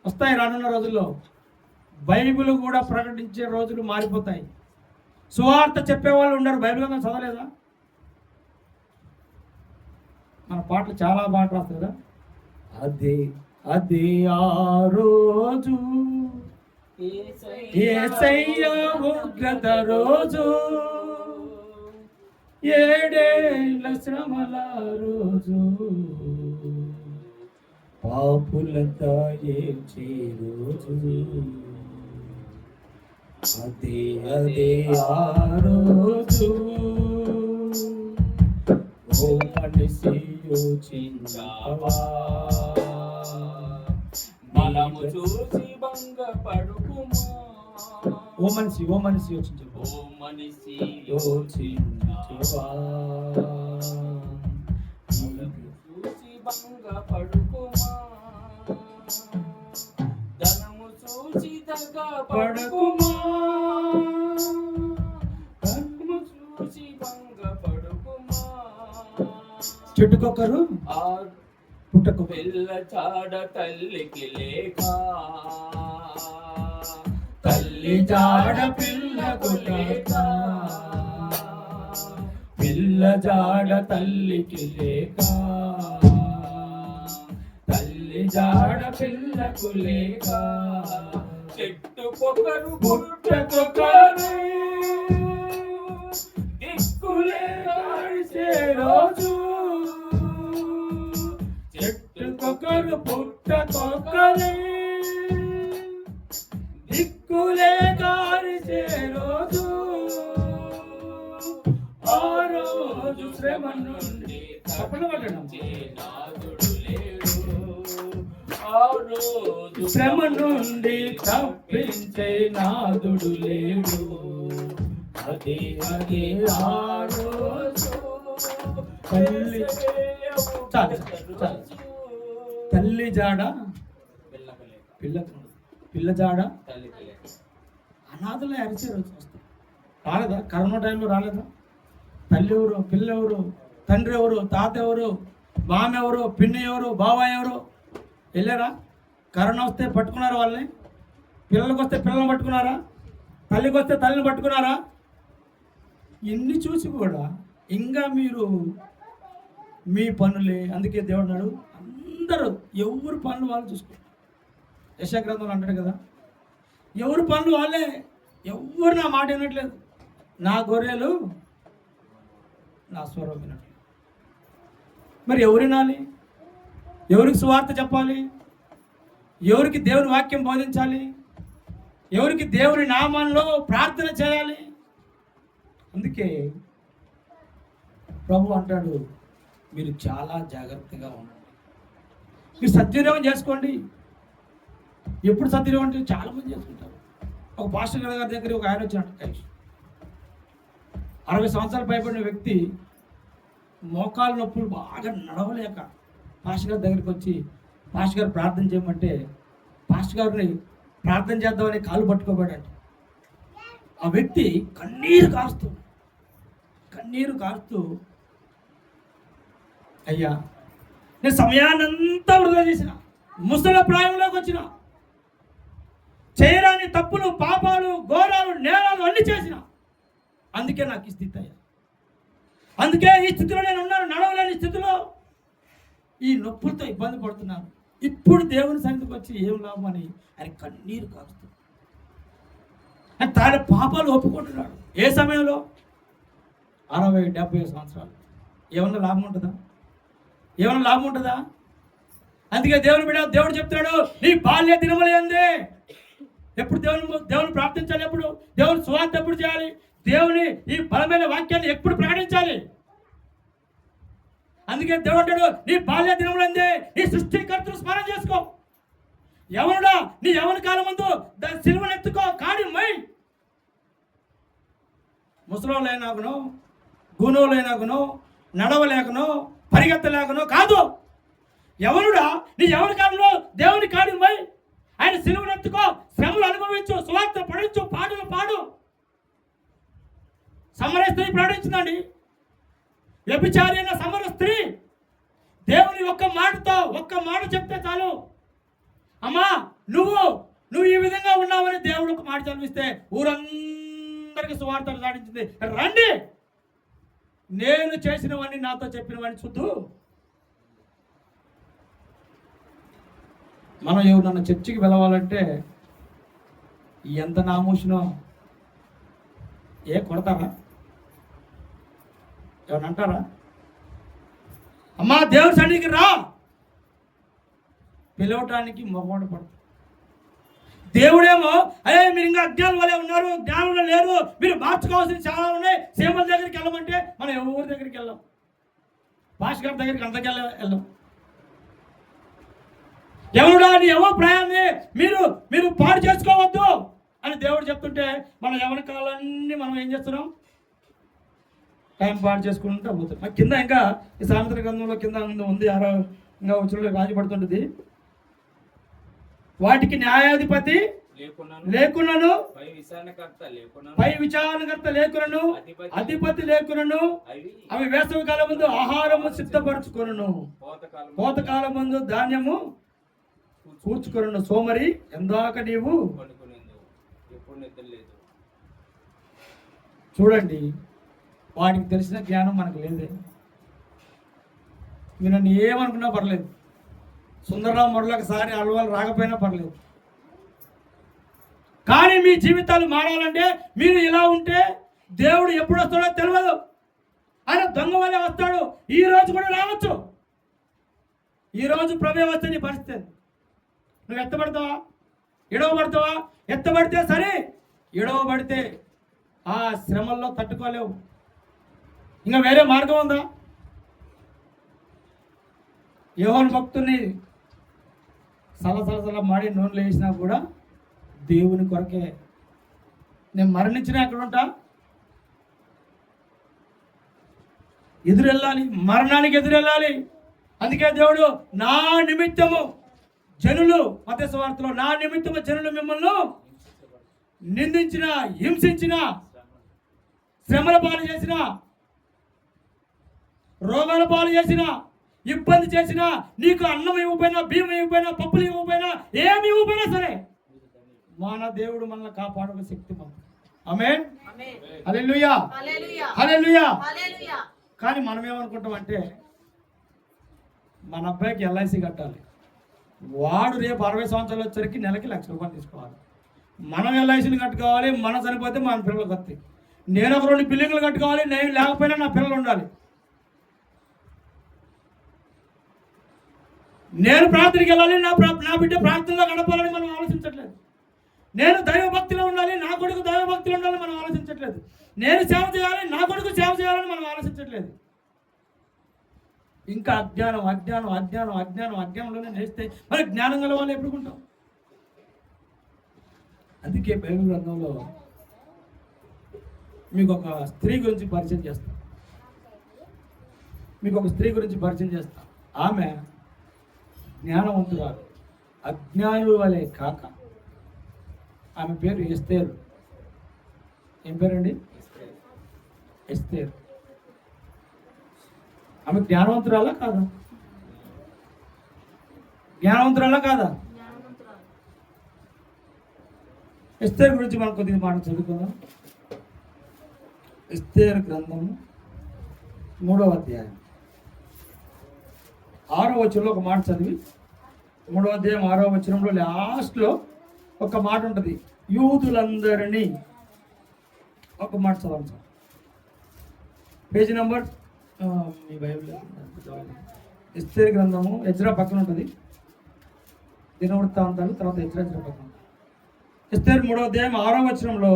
S1: వస్తాయి. రానున్న రోజుల్లో బైబిల్ కూడా ప్రకటించే రోజులు మారిపోతాయి. సువార్త చెప్పేవాళ్ళు ఉండరు. బైబిల్ మనం చదవలేదా? మన పాటలు చాలా పాటలు రాస్తారు కదా. అదే ఆ రోజు యేసయ్య ఉగ్రత రోజు, ఏడేళ్ల శ్రమల రోజు, పాపులంతా ఏడ్చే రోజు, అదే అదే ఆ రోజు. ఓ మనిషి యోచించావా,
S2: మనము చూసి భంగపడుకుమా.
S1: ఓ మనిషి యోచించావా,
S2: ఓ మనిషి
S1: యోచించావా,
S2: చూసి భంగపడుకుమా. ధనము చూసి
S1: పడకుమా,
S2: ధనము చూసి భంగపడుకుమా.
S1: చెట్టుకొకరు పుట్టకు
S2: పిల్ల చాడ తల్లికి లేక, తల్లి
S1: జాడ పిల్లకు లేక, పిల్ల జాడ తల్లికి లేక, తల్లి జాడ పిల్లకు లేక,
S2: చెట్టుకొకరు
S1: పుట్టకొకరు దిక్కులే కాడిసే రోజు, చెట్టుకొకరు పుట్టకొకరు దిక్కులే కాడిసే రోజు, ఆ రోజు శ్రమ నుండి
S2: నాదుడు లేడు. ఆ రోజు
S1: శ్రమ నుండి తప్పించే నాదుడు లేడు, అదే అదే ఆ రోజు. తల్లి తల్లి జాడ పిల్ల జాడ అనాథలే అరిచే రోజు వస్తుంది. రాలేదా? కరోనా టైంలో రాలేదా? తల్లి ఎవరు, పిల్ల ఎవరు, తండ్రి ఎవరు, తాత ఎవరు, మామ ఎవరు, పిన్ని ఎవరు, బాబాయ్ ఎవరు వెళ్ళారా? కరోనా వస్తే పట్టుకున్నారా వాళ్ళని? పిల్లలకు వస్తే పిల్లల్ని పట్టుకున్నారా? తల్లికి వస్తే తల్లిని పట్టుకున్నారా? ఇన్ని చూసి కూడా ఇంకా మీరు మీ పనులే. అందుకే దేవుడు అన్నాడు, అందరూ ఎవరు పనులు వాళ్ళు చూసుకుంటారు. యెషయా గ్రంథంలో అంటాడు కదా, ఎవరు పనులు వాళ్ళే, ఎవరు నా మాట వినట్లేదు, నా గొర్రెలు నా స్వరం వినట్లేదు. మరి ఎవరు వినాలి? ఎవరికి సువార్త చెప్పాలి? ఎవరికి దేవుని వాక్యం బోధించాలి? ఎవరికి దేవుని నామంలో ప్రార్థన చేయాలి? అందుకే ప్రభు అంటాడు, మీరు చాలా జాగ్రత్తగా ఉండండి, మీరు సద్వినియోగం చేసుకోండి. ఎప్పుడు సద్వినియోగం అంటే చాలా మంది చేసుకుంటారు. ఒక పాస్టర్ గారి దగ్గర ఒక ఆయన వచ్చినట్టు 60 సంవత్సరాలు పైబడిన వ్యక్తి మోకాలు నొప్పులు బాగా నడవలేక పాస్టర్ గారి దగ్గరికి వచ్చి పాస్టర్ గారు ప్రార్థన చేయమంటే పాస్టర్ గారిని ప్రార్థన చేద్దామని కాలు పట్టుకోబడంట. ఆ వ్యక్తి కన్నీరు కారుస్తూ అయ్యా, నేను సమయాన్నంతా వృధా చేసిన, ముసలి ప్రాయంలోకి వచ్చిన, చేయరాని తప్పులు, పాపాలు, ఘోరాలు, నేరాలు అన్ని చేసిన, అందుకే నాకు ఈ స్థితి అయ్యా, అందుకే ఈ స్థితిలో నేను ఉన్నాను, నడవలేని స్థితిలో ఈ నొప్పులతో ఇబ్బంది పడుతున్నాను. ఇప్పుడు దేవుని సన్నిధికి వచ్చి ఏం లాభం అని ఆయన కన్నీరు కారుస్తుంది. తన పాపాలు ఒప్పుకుంటున్నాడు. ఏ సమయంలో? 60-70 సంవత్సరాలు. ఏమన్నా లాభం ఉంటుందా? ఏమన్నా లాభం ఉంటుందా? అందుకే దేవుడు చెప్తున్నాడు, నీ బాల్య దినములు ఏంది? ఎప్పుడు దేవుని ప్రార్థించాలి? ఎప్పుడు దేవుని సువార్త ఎప్పుడు చేయాలి? దేవుని ఈ బలమైన వాక్యాన్ని ఎప్పుడు ప్రకటించాలి? అందుకే దేవుడు అంటాడు, నీ బాల్య దినములు ఏంది? నీ సృష్టికర్తను స్మరణ చేసుకో. ఎవరుడా నీ యవన కాలం ముందు దాని సిలువను ఎత్తుకో, కాడి మై. ముసలోళ్ళైనాకును, గుణోలైనాకును, నడవలేకను, పరిగెత్తలేకను కాదు. ఎవరుడా నీ యవన కాలంలో దేవుని కాడి మై, ఆయన సిలువను ఎత్తుకో, శ్రమలు అనుభవించు, సువార్త పడించు, పాటలు పాడు. సమర స్త్రీ ప్రకటించిందండి. వ్యభిచారి అయిన సమర స్త్రీ దేవుని ఒక్క మాట చెప్తే చాలు, అమ్మా నువ్వు ఈ విధంగా ఉన్నావని దేవుడు ఒక మాట చదివిస్తే ఊరందరికీ సువార్త సాధించింది. రండి, నేను చేసినవన్నీ నాతో చెప్పినవన్నీ చూద్దు. మనం ఎవరన్నా చర్చికి వెళ్ళాలంటే ఎంత నామూషనో. కొడతారా? ఎవరు అంటారా? అమ్మా దేవుడి సన్నిధికి రా పిలవటానికి మొహమాట పడతారు. దేవుడేమో అరే మీరు ఇంకా అజ్ఞానం వల్లే ఉన్నారు, జ్ఞానంలో లేరు, మీరు మార్చుకోవాల్సిన చాలా ఉన్నాయి, సేమల దగ్గరికి వెళ్ళమంటే మనం ఎవరి దగ్గరికి వెళ్ళాం, భాష గారి దగ్గరికి అంతకి వెళ్ళాం. ఎవరుడా నీ ఎవరు ప్రయాణాన్ని మీరు పాడు చేసుకోవద్దు అని దేవుడు చెప్తుంటే మన యవన కాలాన్ని మనం ఏం చేస్తున్నాం? టైం పాడు చేసుకుంటూ పోతున్నాం. కింద ఇంకా ఈ సామెతల గ్రంథంలో కింద ఉంది 6వ ఇంకా వచ్చిన రాజు పడుతుంటుంది. వాటికి న్యాయాధిపతి లేకున్నాను, పై విచారణకర్త లేకున్నాను, అధిపతి లేకున్నాను, అవి వేసవి కాలం ముందు ఆహారము సిద్ధపరచుకొనును, కోతకాలం ముందు ధాన్యము కూర్చుకొనును. సోమరి ఎందాక నీవు చూడండి. వాడికి తెలిసిన జ్ఞానం మనకు లేదే. మీరు నన్ను ఏమనుకున్నా పర్లేదు, సుందరరావు మొదలొకసారి అలవాలు రాకపోయినా పర్లేదు, కానీ మీ జీవితాలు మారాలంటే మీరు ఇలా ఉంటే దేవుడు ఎప్పుడు వస్తాడో తెలియదు. ఆయన దొంగ వల్లే వస్తాడు. ఈ రోజు కూడా రావచ్చు. ఈరోజు ప్రభు వస్తే నీ పరిస్థితి. నువ్వు ఎత్తబడతావా, ఎడవబడతావా? ఎత్తబడితే సరే, ఎడవబడితే ఆ శ్రమల్లో తట్టుకోలేవు. ఇంకా వేరే మార్గం ఉందా? యెహోవా భక్తుని సలసలసల మాడి నూనెలు వేసినా కూడా దేవుని కొరకే. నేను మరణించినా ఎక్కడ ఉంటా? ఎదురెళ్ళాలి, మరణానికి ఎదురెళ్ళాలి. అందుకే దేవుడు నా నిమిత్తము జనులు, మత్తయి సువార్తలో నా నిమిత్తము జనులు మిమ్మల్ని నిందించిన, హింసించిన, శ్రమల పాలు చేసిన, రోగాల పాలు చేసిన, ఇబ్బంది చేసిన, నీకు అన్నం ఇవ్వకపోయినా, బియ్యం ఇవ్వకపోయినా, పప్పులు ఇవ్వకపోయినా, ఏమి ఇవ్వకపోయినా సరే మన దేవుడు మనల్ని కాపాడే శక్తి మనం. ఆమేన్, హల్లెలూయా, హల్లెలూయా. కానీ మనం ఏమనుకుంటాం అంటే మన అబ్బాయికి ఎల్ఐసి కట్టాలి, వాడు రేపు 60 సంవత్సరాలు వచ్చేసరికి నెలకి ₹1,00,000 తీసుకోవాలి. మనం ఎల్ఐసీలు కట్టుకోవాలి, మనం చనిపోతే మన పిల్లలకు వస్తాయి. నేను ఒక 2 బిల్డింగ్లు కట్టుకోవాలి, నేను లేకపోయినా నా పిల్లలు ఉండాలి. నేను ప్రార్థనకి వెళ్ళాలి, నా బిడ్డ ప్రార్థనలో గడపాలని మనం ఆలోచించట్లేదు. నేను దైవభక్తిలో ఉండాలి, నా కొడుకు దైవభక్తిలో ఉండాలని మనం ఆలోచించట్లేదు. నేను సేవ చేయాలి, నా కొడుకు సేవ చేయాలని మనం ఆలోచించట్లేదు. ఇంకా అజ్ఞానం అజ్ఞానం అజ్ఞానం అజ్ఞానం అజ్ఞానంలోనే నేస్తే మరి జ్ఞానం గల వాళ్ళు ఎప్పుడుకుంటాం? అందుకే బైబిల్ గ్రంథంలో మీకు ఒక స్త్రీ గురించి పరిచయం చేస్తా. ఆమె జ్ఞానవంతురాలు, అజ్ఞానుల వలె కాక. ఆమె పేరు ఎస్తేరు. ఏం పేరండి? ఎస్తేరు. ఆమె జ్ఞానవంతురాలా కాదా? జ్ఞానవంతురాలా కాదా? ఎస్తేరు గురించి మనం కొద్దిగా మాట చదువుకుందాం. ఎస్తేరు గ్రంథము 3వ అధ్యాయం 6వ వచనంలో ఒక మాట చదివి, 3వ అధ్యాయం 6వ వచనంలో లాస్ట్లో ఒక మాట ఉంటుంది. యూదులందరినీ ఒక మాట చదవండి సార్. పేజీ నెంబర్ మీ బైబిల్ ఎస్తేరు గ్రంథము ఎజ్రా పక్కన ఉంటుంది. దినవృత్తాంతాలు తర్వాత ఎజ్రా పక్కన. ఎస్తేరు 3వ అధ్యాయం 6వ వచనంలో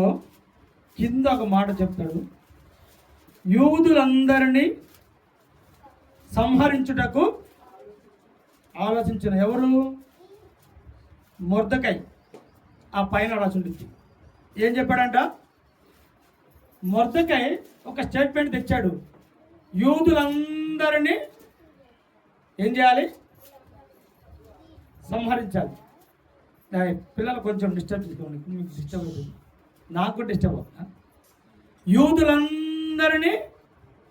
S1: కింద ఒక మాట చెప్తాడు. యూదులందరినీ సంహరించుటకు ఆలోచించిన ఎవరు? మొర్దెకై. ఆ పైన రాసుంటుంది. ఏం చెప్పాడంట? మొర్దెకై ఒక స్టేట్మెంట్ తెచ్చాడు. యూదులందరినీ ఏం చేయాలి? సంహరించాలి. పిల్లలు కొంచెం డిస్టర్బ్ చేసుకోండి, మీకు డిస్టర్బ్ అవుతుంది, నాకు కూడా డిస్టర్బ్ అవుతుంది. యూదులందరినీ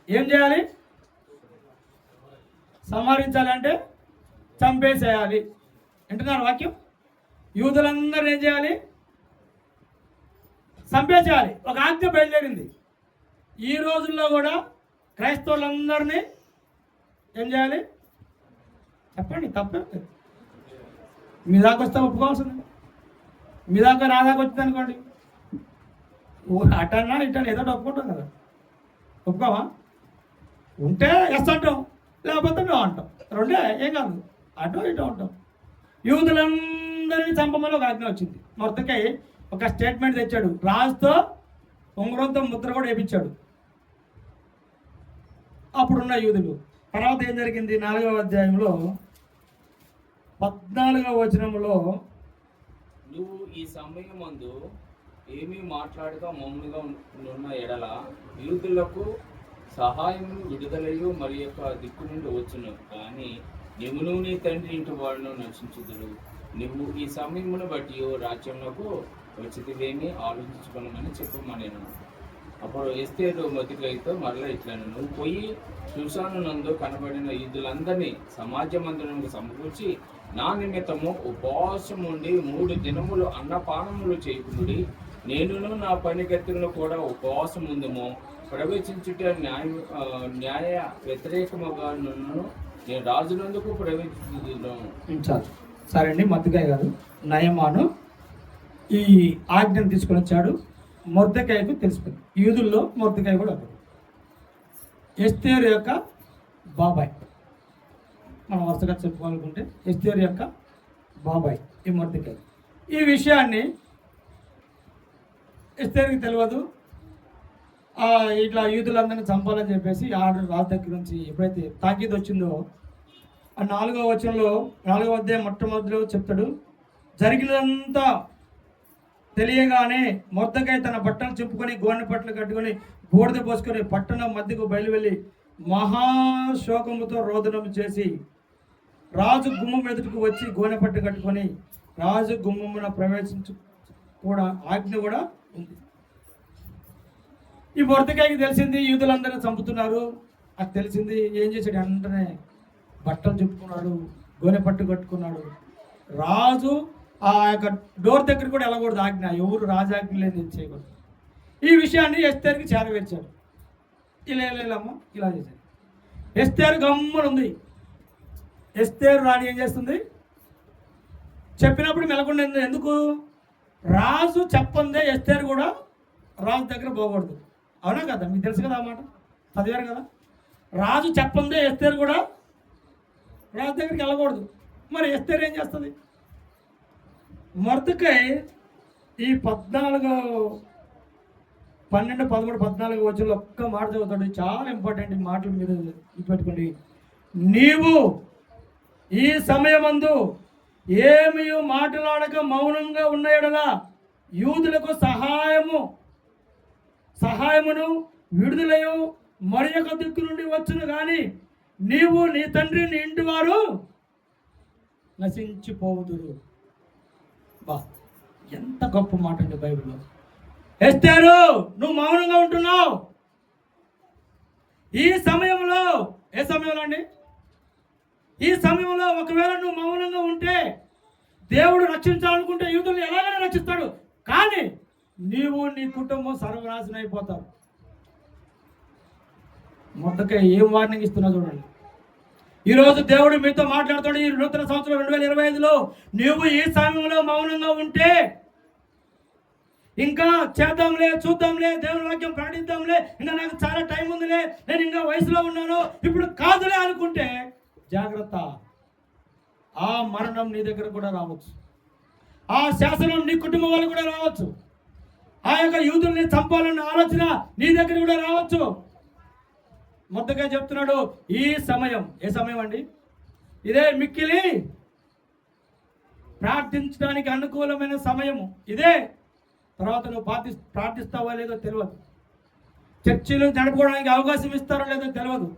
S1: ఏం చేయాలి? సంహరించాలి అంటే చంపేసేయాలి. వింటున్నారు వాక్యం? యూదులందరినీ ఏం చేయాలి? చంపేసేయాలి. ఒక ఆజ్ఞ బయలుదేరింది. ఈ రోజుల్లో కూడా క్రైస్తవులందరినీ ఏం చేయాలి? చెప్పండి, తప్పే. మీ దాకా వస్తే ఒప్పుకోవాల్సింది. మీ దాకా నా దాకా వచ్చింది అనుకోండి, అటన్నా ఇటన్నా ఏదో ఒప్పుకుంటాం కదా, ఒప్పుకోవా? ఉంటే ఎస్ అంటాం, లేకపోతే నో అంటాం, రెండే, ఏం కాదు, అటో ఇటో ఉంటాం. యూదులందరినీ చంపమని ఒక ఆజ్ఞ వచ్చింది. మొత్తకై ఒక స్టేట్మెంట్ తెచ్చాడు, రాజుతో ఉంగరంతో ముద్ర కూడా వేయించాడు. అప్పుడున్న యూదులు. తర్వాత ఏం జరిగింది? 4వ అధ్యాయంలో 14వ వచనంలో,
S2: నువ్వు ఈ సమయమందు ఏమీ మాట్లాడక మౌనంగా ఉన్న ఎడల యూదులకు సహాయం విడుదలయు మరి యొక్క దిక్కు నుండి వచ్చును, కానీ నువ్వును నీ తండ్రి ఇంటి వాళ్ళను నశించుదురు. నువ్వు ఈ సమయమును బట్టి రాజ్యంలోకి వచ్చితివేమి ఆలోచించుకోనమని చెప్పమనేను. అప్పుడు ఎస్తేరు మొదటికైతే మరలా ఇట్లను, నువ్వు పోయి షూషాను నందు కనబడిన యూదులందరినీ సమాజ మందిరానికి సమకూర్చి నా నిమిత్తము ఉపవాసం ఉండి 3 దినములు అన్నపానములు చేయకుడి. నేనును నా పనిగతులను కూడా ఉపవాసం ఉందము. ప్రవేశించుట న్యాయ వ్యతిరేకముగా నన్ను నేను రాజునందుకు ప్రవేశించాను.
S1: సరే అండి, మొర్దెకై గారు నయమాను ఈ ఆజ్ఞను తీసుకొని వచ్చాడు. మొర్దెకైకు తెలిసిపోయింది. యూదుల్లో మొర్దెకై కూడా ఒకడు. ఎస్తేరు యొక్క బాబాయ్, మనం వరుసగా చెప్పుకోవాలనుకుంటే ఎస్తేరు యొక్క బాబాయ్ ఈ మొర్దెకై. ఈ విషయాన్ని ఎస్తేరుకి తెలియదు. ఇట్లా యూదులందరినీ చంపాలని చెప్పేసి ఆర్డర్ రాజు దగ్గర నుంచి ఎప్పుడైతే తాకీదు వచ్చిందో, ఆ 4వ వచనంలో 4వ అధ్యాయం మొట్టమొదటిలో చెప్తాడు, జరిగినంతా తెలియగానే మొర్దెకై తన బట్టలు చింపుకొని గోనె పట్టలు కట్టుకొని బూడిద పోసుకొని పట్టణం మధ్యకు బయలువెళ్ళి మహాశోకముతో రోదనం చేసి రాజు గుమ్మం ఎదుటికి వచ్చి గోనె పట్టు కట్టుకొని రాజు గుమ్మమున ప్రవేశించు కూడా ఆజ్ఞ కూడా ఉంది. ఈ మొర్దెకైకి తెలిసింది యూదులందరినీ చంపుతున్నారు. అది తెలిసింది. ఏం చేశాడు? వెంటనే బట్టలు చింపుకున్నాడు, గోనె పట్టు కట్టుకున్నాడు. రాజు ఆ యొక్క డోర్ దగ్గర కూడా వెళ్ళకూడదు, ఆజ్ఞ. ఎవరు రాజాజ్ఞ లేదు చేయకూడదు. ఈ విషయాన్ని ఎస్తేరుకి చేరవేర్చాడు. ఇలా చేశాడు. ఎస్తేరు గమ్మున ఉంది. ఎస్తేరు రాణి ఏం చేస్తుంది? చెప్పినప్పుడు మెలకుండా ఎందుకు? రాజు చెప్పందే ఎస్తేరు కూడా రాజు దగ్గర పోకూడదు. అవునా కదా? మీకు తెలుసు కదా, అన్నమాట చదివారు కదా. రాజు చెప్పందే ఎస్తేరు కూడా రాజు దగ్గరికి వెళ్ళకూడదు. మరి ఎస్తేరు ఏం చేస్తుంది? మొర్దెకై ఈ 12, 13, 14 వచనంలో ఒక్క మాట చదువుతాడు. చాలా ఇంపార్టెంట్ ఈ మాటలు మీరు గుర్తుపెట్టుకోండి. నీవు ఈ సమయమందు ఏమీ మాట్లాడక మౌనంగా ఉన్న యెడల యూదులకు సహాయమును విడుదలయు మరి ఒక దిక్కు నుండి వచ్చును, కానీ నీవు నీ తండ్రి నీ ఇంటి వారు నశించిపోవుదురు. బా, ఎంత గొప్ప మాట అండి బైబిల్లో. ఎస్తేరు, నువ్వు మౌనంగా ఉంటున్నావు. ఈ సమయంలో, ఏ సమయంలో అండి? ఈ సమయంలో ఒకవేళ నువ్వు మౌనంగా ఉంటే దేవుడు రక్షించాలనుకుంటే యూదుల్ని ఎలాగైనా రక్షిస్తాడు, కానీ నీవు నీ కుటుంబం సర్వనాశనం అయిపోతావు. మొర్దెకై ఏం వార్నింగ్ ఇస్తున్నా చూడండి. ఈరోజు దేవుడు మీతో మాట్లాడుతాడు. ఈ నూతన సంవత్సరం 2025లో నీవు ఈ సమయంలో మౌనంగా ఉంటే, ఇంకా చేద్దాంలే, చూద్దాంలే, దేవుని వాక్యం ప్రకటిద్దాంలే, ఇంకా నాకు చాలా టైం ఉందిలే, నేను ఇంకా వయసులో ఉన్నాను, ఇప్పుడు కాదులే అనుకుంటే జాగ్రత్త. ఆ మరణం నీ దగ్గర కూడా రావచ్చు. ఆ శాసనం నీ కుటుంబం వాళ్ళు కూడా రావచ్చు. ఆ యొక్క యూదుల్ని చంపాలన్న ఆలోచన నీ దగ్గర కూడా రావచ్చు. మొర్దెకై చెప్తున్నాడు, ఈ సమయం, ఏ సమయం అండి? ఇదే మిక్కిలి ప్రార్థించడానికి అనుకూలమైన సమయము ఇదే. తర్వాత నువ్వు ప్రార్థిస్తావో లేదో తెలియదు. చర్చిలు జరుపుకోవడానికి అవకాశం ఇస్తారో లేదో తెలియదు.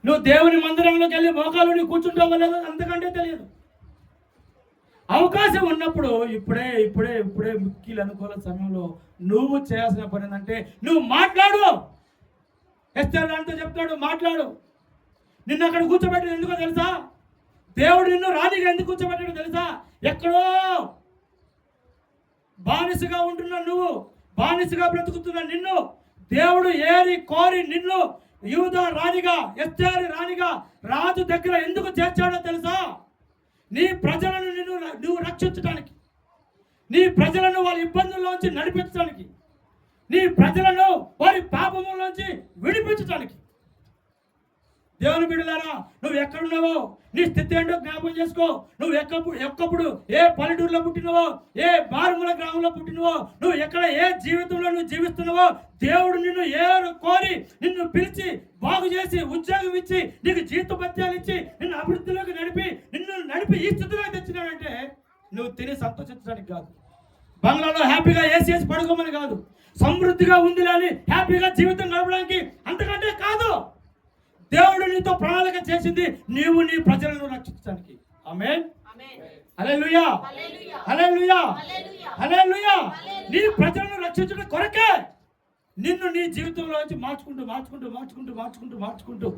S1: నువ్వు దేవుని మందిరంలోకి వెళ్ళి మోకాలు నువ్వు కూర్చుంటావో లేదో అంతకంటే తెలియదు. అవకాశం ఉన్నప్పుడు ఇప్పుడే ఇప్పుడే ఇప్పుడే మిక్కిలి అనుకూల సమయంలో నువ్వు చేయాల్సిన పని ఏంటంటే నువ్వు మాట్లాడు. ఎస్తేరు దాంతో చెప్తాడు, మాట్లాడు. నిన్ను అక్కడ కూర్చోబెట్టడం ఎందుకో తెలుసా? దేవుడు నిన్ను రాణిగా ఎందుకు కూర్చోబెట్టాడో తెలుసా? ఎక్కడో బానిసగా ఉంటున్నా నువ్వు, బానిసగా బ్రతుకుతున్న నిన్ను దేవుడు ఏరి కోరి నిన్ను యూదా రాణిగా, ఎస్తేరు రాణిగా రాజు దగ్గర ఎందుకు చేర్చాడో తెలుసా? నీ ప్రజలను నువ్వు రక్షించడానికి. నీ ప్రజలను వాళ్ళ ఇబ్బందుల్లోంచి నడిపించడానికి, నీ ప్రజలను వారి పాపములోంచి విడిపించడానికి. దేవుని బిడ్డలారా, నువ్వు ఎక్కడున్నావో నీ స్థితి ఏంటో జ్ఞాపకం చేసుకో. నువ్వు ఎక్కప్పుడు ఏ పల్లెటూరులో పుట్టినవో, ఏ మారుమూల గ్రామంలో పుట్టినవో, నువ్వు ఎక్కడ ఏ జీవితంలో నువ్వు జీవిస్తున్నావో, దేవుడు నిన్ను కోరి నిన్ను పిలిచి బాగు చేసి ఉద్యోగం ఇచ్చి నీకు జీతభత్యాలు ఇచ్చి నిన్ను అభివృద్ధిలోకి నడిపి ఈ స్థితిలోకి తెచ్చినాడంటే నువ్వు తిని సంతోషించడానికి కాదు, బంగ్లాలో హ్యాపీగా ఏసీ పడుకోమని కాదు, సమృద్ధిగా ఉంది అని హ్యాపీగా జీవితం గడపడానికి అంతకంటే కాదు. దేవుడు నీతో ప్రణాళిక చేసింది నీవు నీ ప్రజలను రక్షించడానికి. ఆమేన్. హల్లెలూయా, హల్లెలూయా, హల్లెలూయా. నీ ప్రజలను రక్షించడం కొరకే నిన్ను నీ జీవితంలో నుంచి మార్చుకుంటూ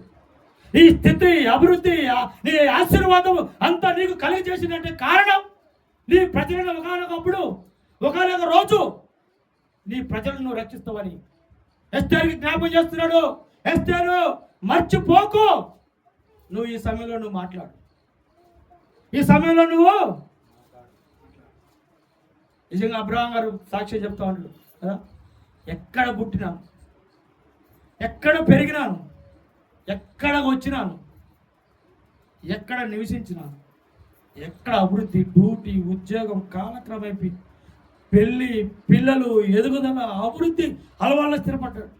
S1: ఈ స్థితి, అభివృద్ధి, నీ ఆశీర్వాదం అంతా నీకు కలిగజేసిందంటే కారణం నీ ప్రజలను ఒకనొక రోజు నీ ప్రజలను రక్షిస్తావని ఎస్తేరుకి జ్ఞాపకం చేస్తున్నాడు. ఎస్తేరు, మర్చిపోకు. నువ్వు ఈ సమయంలో నువ్వు మాట్లాడు. ఈ సమయంలో నువ్వు నిజంగా అబ్రహాం గారు సాక్ష్యం చెప్తా ఉంటాడు కదా, ఎక్కడ పుట్టినాను, ఎక్కడ పెరిగినాను, ఎక్కడ వచ్చినాను, ఎక్కడ నివసించినాను, ఎక్కడ అభివృద్ధి, డ్యూటీ, ఉద్యోగం, కాలక్రమేపీ పెళ్ళి, పిల్లలు, ఎదుగుదల, అభివృద్ధి అలవాళ్ళ స్థిరపడ్డాడు.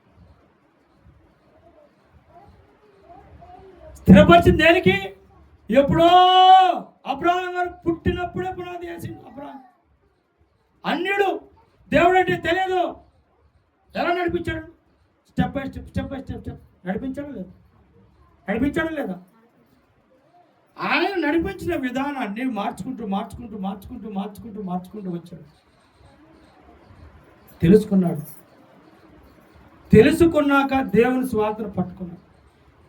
S1: స్థిరపరిచింది దేనికి? ఎప్పుడో అబ్రహాం గారు పుట్టినప్పుడే పునాది వేసింది. అబ్రహాం అన్యుడు, దేవుడు అంటే తెలియదు. ఎలా నడిపించాడు? స్టెప్ బై స్టెప్ నడిపించాడు లేదా? ఆయన నడిపించిన విధానాన్ని మార్చుకుంటూ వచ్చాడు. తెలుసుకున్నాక దేవుని స్వార్థను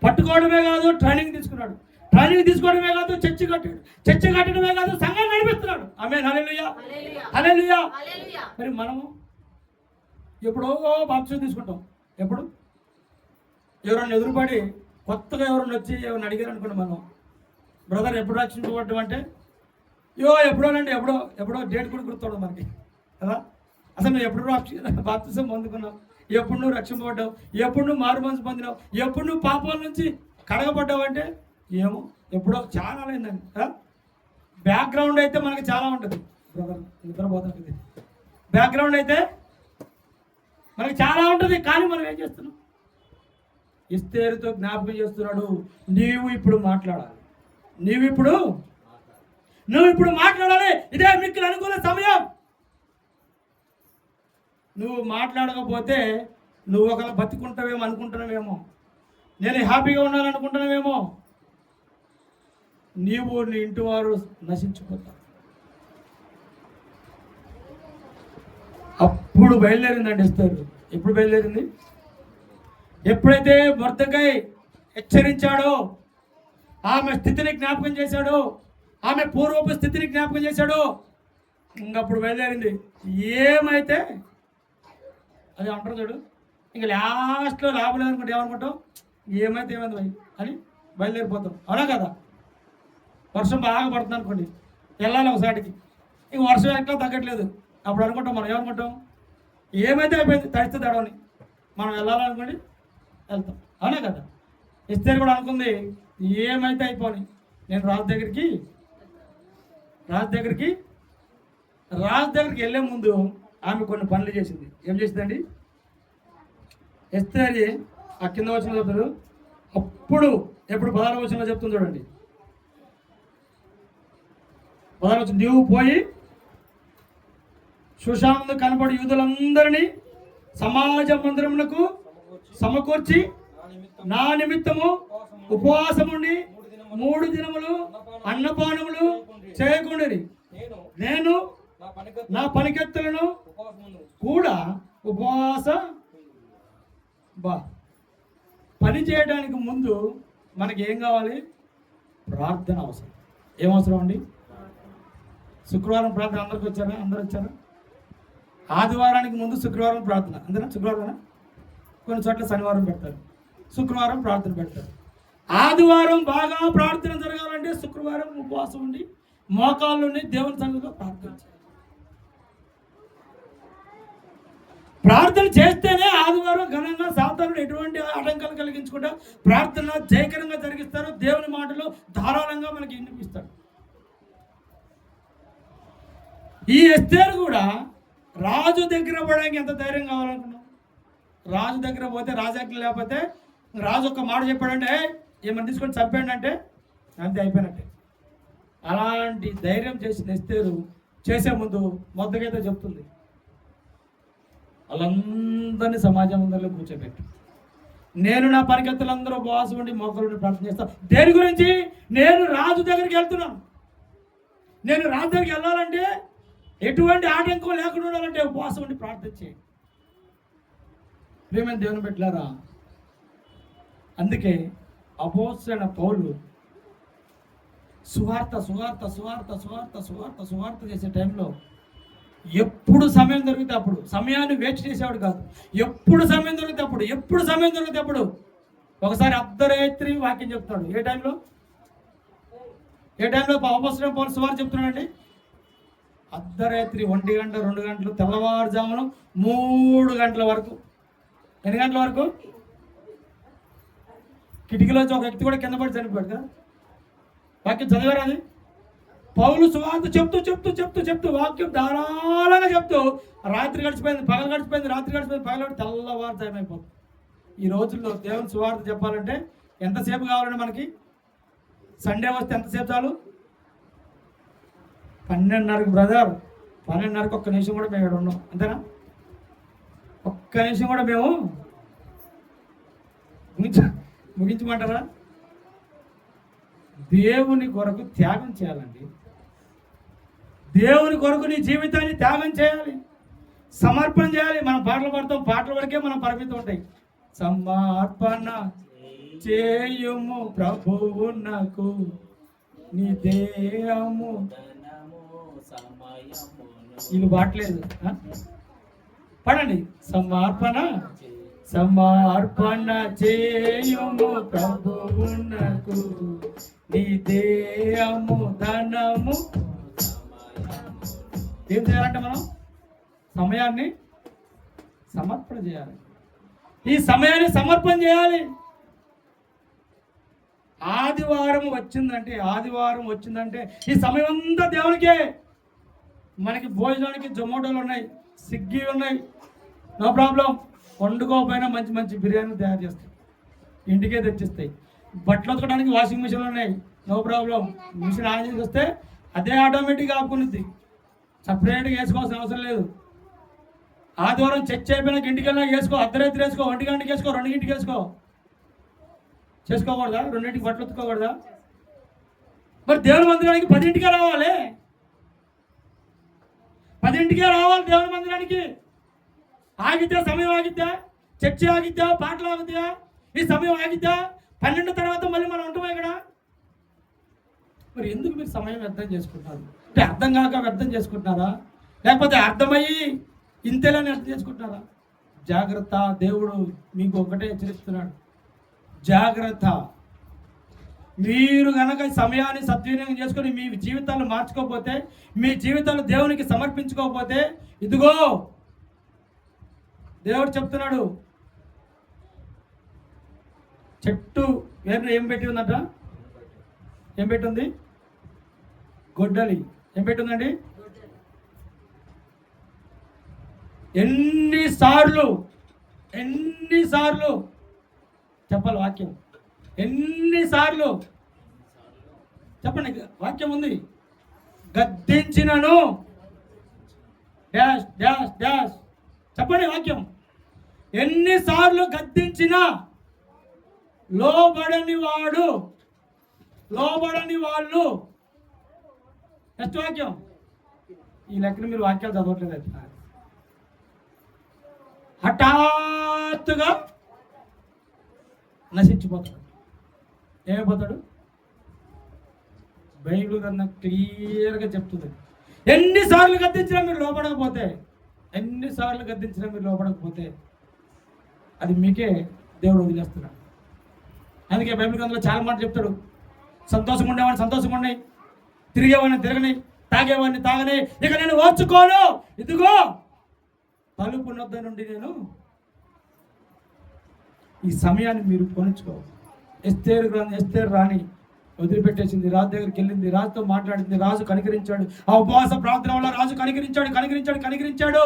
S1: పట్టుకోవడమే కాదు, ట్రైనింగ్ తీసుకోవడమే కాదు, చర్చి కట్టడమే కాదు, సంఘం నడిపిస్తున్నాడు. ఆమేన్. హల్లెలూయా, హల్లెలూయా. మరి మనము ఎప్పుడో బాప్తిసం తీసుకుంటాం. ఎప్పుడు ఎవరన్నా ఎదురుపడి కొత్తగా ఎవరన్నా వచ్చి ఎవరిని అడిగారు అనుకోండి, మనం బ్రదర్ ఎప్పుడు రక్షించబడ్డం అంటే ఎప్పుడోనండి, ఎప్పుడో డేట్ కూడా గుర్తుండదు మనకి కదా. అసలు నువ్వు ఎప్పుడు బాప్తిసం పొందుకున్నావు, ఎప్పుడు నువ్వు రక్షింపబడ్డావు, ఎప్పుడు నువ్వు మారు మనసు పొందినావు, ఎప్పుడు నువ్వు పాపాల నుంచి కడగబడ్డావు అంటే ఏమో ఎప్పుడో చాలా అయిందండి. బ్యాక్గ్రౌండ్ అయితే మనకి చాలా ఉంటుంది బ్రదర్, నిద్రపోతుంది. బ్యాక్గ్రౌండ్ అయితే మనకి చాలా ఉంటుంది, కానీ మనం ఏం చేస్తున్నాం? ఎస్తేరుతో జ్ఞాపకం చేస్తున్నాడు, నీవు ఇప్పుడు మాట్లాడాలి. నువ్వు ఇప్పుడు మాట్లాడాలి. ఇదే మీకు అనుకూల సమయం. నువ్వు మాట్లాడకపోతే నువ్వు ఒకవేళ బతికుంటావేమో అనుకుంటున్నావేమో, నేను హ్యాపీగా ఉన్నాను అనుకుంటున్నావేమో, నీవు నీ ఇంటి వారు నశించిపోతావు. అప్పుడు బయలుదేరిందండి ఎస్తేరు. ఎప్పుడు బయలుదేరింది? ఎప్పుడైతే మొర్దెకై హెచ్చరించాడో, ఆమె స్థితిని జ్ఞాపకం చేశాడో, ఆమె పూర్వపు స్థితిని జ్ఞాపకం చేశాడో, ఇంకప్పుడు బయలుదేరింది. ఏమైతే అది అంటారు చూడు, ఇంకా లాస్ట్లో లాభం లేదనుకుంటే ఏమనుకుంటాం? ఏమైంది అని బయలుదేరిపోతాం. అవునా కదా? వర్షం బాగా పడుతుంది అనుకోండి, వెళ్ళాలి ఒకసారికి, ఇంక వర్షం ఎట్లా తగ్గట్లేదు, అప్పుడు అనుకుంటాం మనం ఏమనుకుంటాం? ఏమైతే అయిపోయింది, తడిస్తే తడవని మనం వెళ్ళాలనుకోండి వెళ్తాం. అవునా కదా? ఎస్తేరు కూడా అనుకుంది, ఏమైతే అయిపోని నేను రాజు దగ్గరికి వెళ్ళే ముందు ఆమె కొన్ని పనులు చేసింది. ఏం చేసిందండి ఎస్తేరు? ఆ కింద వచనంలో చెప్తారు. అప్పుడు ఎప్పుడు 16వ వచనంలో చెప్తుంది చూడండి. 16వ వచనం, నీవు పోయి షూషాను కనపడి యూదులందరినీ సమాజ మందిరమునకు సమకూర్చి నా నిమిత్తము ఉపవాసముండి 3 దినములు అన్నపానములు చేయకుండిరి. నేను నా పనికెత్తులను కూడా పని చేయడానికి ముందు మనకి ఏం కావాలి? ప్రార్థన అవసరం. ఏమవసరం అండి? శుక్రవారం ప్రార్థన అందరికి వచ్చారా? అందరు వచ్చారా? ఆదివారానికి ముందు శుక్రవారం ప్రార్థన, అంతేనా? శుక్రవారం కొన్ని చోట్ల శనివారం పెడతారు, శుక్రవారం ప్రార్థన పెడతారు. ఆదివారం బాగా ప్రార్థన జరగాలంటే శుక్రవారం ఉపవాసం ఉండి మోకాళ్ళుండి దేవుని సన్నిధిలో ప్రార్థించాలి. ప్రార్థన చేస్తేనే ఆదివారం ఘనంగా సాతానుడు ఎటువంటి ఆటంకాలు కలిగించకుండా ప్రార్థన జయకరంగా జరిగిస్తారు. దేవుని మాటలు ధారాళంగా మనకి వినిపిస్తాడు. ఈ ఎస్తేరు కూడా రాజు దగ్గర పోవడానికి ఎంత ధైర్యం కావాలనుకున్నాం? రాజు దగ్గర పోతే రాజాజ్ఞ లేకపోతే రాజు ఒక మాట చెప్పాడంటే ఏమని తీసుకొని చంపాడు అంటే అంతే, అయిపోయినట్టే. అలాంటి ధైర్యం చేసిన ఎస్తేరు చేసే ముందు మొదటికైతే చెప్తుంది, వాళ్ళందరినీ సమాజం ముందరలో కూర్చోబెట్టు, నేను నా పరిగెత్తులందరూ ఉపవాసం ఉండి మోకరుండి ప్రార్థన చేస్తాను. దేని గురించి? నేను రాజు దగ్గరికి వెళ్తున్నాను. నేను రాజు దగ్గరికి వెళ్ళాలంటే ఎటువంటి ఆటంకం లేకుండా ఉండాలంటే ఉపవాసం ఉండి ప్రార్థన చేయండి. ప్రియమైన దేవుని బిడ్డలారా, అందుకే అపోస్తలుడైన పౌలు సువార్త చేసే టైంలో ఎప్పుడు సమయం దొరికితే అప్పుడు, సమయాన్ని వేస్ట్ చేసేవాడు కాదు. ఎప్పుడు సమయం దొరికితే అప్పుడు ఒకసారి అర్ధరాత్రి వాక్యం చెప్తాడు. ఏ టైంలో అపోస్తలుడైన పౌలు సువార్త చెప్తున్నాడండి? అర్ధరాత్రి 1 గంట 2 గంటలు, తెల్లవారుజామున 3 గంటల వరకు. ఎన్ని గంటల వరకు? కిటికీలోంచి ఒక వ్యక్తి కూడా కింద పడి చనిపోయాడు కదా. వాక్యం చదివారు అది? పౌలు సువార్త చెప్తూ వాక్యం ధారాళంగా చెప్తూ రాత్రి గడిచిపోయింది, పగలు గడిచిపోయింది, రాత్రి గడిచిపోయింది, పగలు తెల్లవారుజాము అయిపోతుంది. ఈ రోజుల్లో దేవుని సువార్త చెప్పాలంటే ఎంతసేపు కావాలండి మనకి? సండే వస్తే ఎంతసేపు చాలు? 12:30కి బ్రదర్, 12:30కి ఒక్క నిమిషం కూడా మేము ఇక్కడ ఉన్నాం, అంతేనా? ఒక్క నిమిషం కూడా మేము ముగించమంటారా? దేవుని కొరకు త్యాగం చేయాలండి. దేవుని కొరకు నీ జీవితాన్ని త్యాగం చేయాలి, సమర్పణ చేయాలి. మనం పాటలు పాడతాం, పాటల వరకే మనం పరిమితం ఉంటాయి. సమర్పణ చేయుము ప్రభువునకు నీ దేహము. వీళ్ళు పాటలేదు, పడండి. సమర్పణ చేయుము ప్రభువునకు నీ దేహము ధనము. ఏం చేయాలంటే మనం సమయాన్ని సమర్పణ చేయాలి. ఈ సమయాన్ని సమర్పణ చేయాలి. ఆదివారం వచ్చిందంటే ఈ సమయం అంతా దేవునికే. మనకి భోజనానికి జొమాటోలు ఉన్నాయి, స్విగ్గీ ఉన్నాయి, నో ప్రాబ్లం. వండుకోకపోయినా మంచి మంచి బిర్యానీ తయారు చేస్తాయి, ఇంటికే తెచ్చిస్తాయి. బట్టలు ఉతకడానికి వాషింగ్ మిషన్లు ఉన్నాయి, నో ప్రాబ్లం. మిషన్ ఆన్ చేసి వస్తే అదే ఆటోమేటిక్గా ఆపుకునిద్ది, సపరేట్గా వేసుకోవాల్సిన అవసరం లేదు. ఆదివారం చర్చ అయిపోయినాక ఇంటికి వెళ్ళినా వేసుకో, అర్ధరాత్రి వేసుకో, 1 గంటకి వేసుకో, 2 గంటకి వేసుకో. చేసుకోకూడదా? 2ంటికి బట్టలు ఉతుకోకూడదా? మరి దేవుని మందిరానికి 10ంటికే రావాలి, 10ంటికే రావాలి దేవుని మందిరానికి. ఆగిద్దా? సమయం ఆగిద్దా? చర్చ ఆగిద్దా? పాటలు ఆగిద్దా? ఈ సమయం ఆగిద్దా? 12 తర్వాత మళ్ళీ మనం ఉంటాం ఇక్కడ. మరి ఎందుకు మీరు సమయం వ్యర్థం చేసుకుంటున్నారు? అంటే అర్థం కాక వ్యర్థం చేసుకుంటున్నారా, లేకపోతే అర్థమయ్యి ఇంతేలని అర్థం చేసుకుంటున్నారా? జాగ్రత్త. దేవుడు మీకు ఒకటే హెచ్చరిస్తున్నాడు, జాగ్రత్త. మీరు కనుక సమయాన్ని సద్వినియోగం చేసుకొని మీ జీవితాలను మార్చుకోకపోతే, మీ జీవితాలు దేవునికి సమర్పించుకోకపోతే, ఇదిగో దేవుడు చెప్తున్నాడు, చెట్టు వేరు ఏం పెట్టి ఉందట? ఏం పెట్టుంది? గొడ్డలి. ఏం పెట్టిందండి? ఎన్నిసార్లు చెప్పాలి వాక్యం? ఎన్నిసార్లు చెప్పండి, వాక్యం ఉంది. గద్దించినను డాష్ డాష్ డాష్. చెప్పండి వాక్యం. ఎన్నిసార్లు గద్దించినా లోబడని వాళ్ళు. నెక్స్ట్ వాక్యం. ఈ లెక్కన మీరు వాక్యాలు చదవట్లేదు. హఠాత్తుగా నశించిపోతాడు. ఏమైపోతాడు? బైబిల్ కన్నా క్లియర్గా చెప్తుంది. ఎన్నిసార్లు గద్దించినా మీరు లోపడకపోతే అది మీకే దేవుడు వదిలేస్తున్నాడు. అందుకే బైబిల్ గ్రంథంలో చాలా మాట చెప్తాడు, సంతోషంగా ఉండేవాడిని సంతోషంగా ఉండి, తిరిగేవాడిని తిరగని, తాగేవాడిని తాగని, ఇక నేను ఓర్చుకోను. ఇదిగో తలుపు నొద్ద నుండి నేను ఈ సమయాన్ని మీరు కొనుక్కోవాలి. ఎస్తేరు రాణి వదిలిపెట్టేసింది, రాజు దగ్గరికి వెళ్ళింది, రాజుతో మాట్లాడింది, రాజు కనికరించాడు. ఆ ఉపవాస ప్రార్థన వల్ల రాజు కనికరించాడు,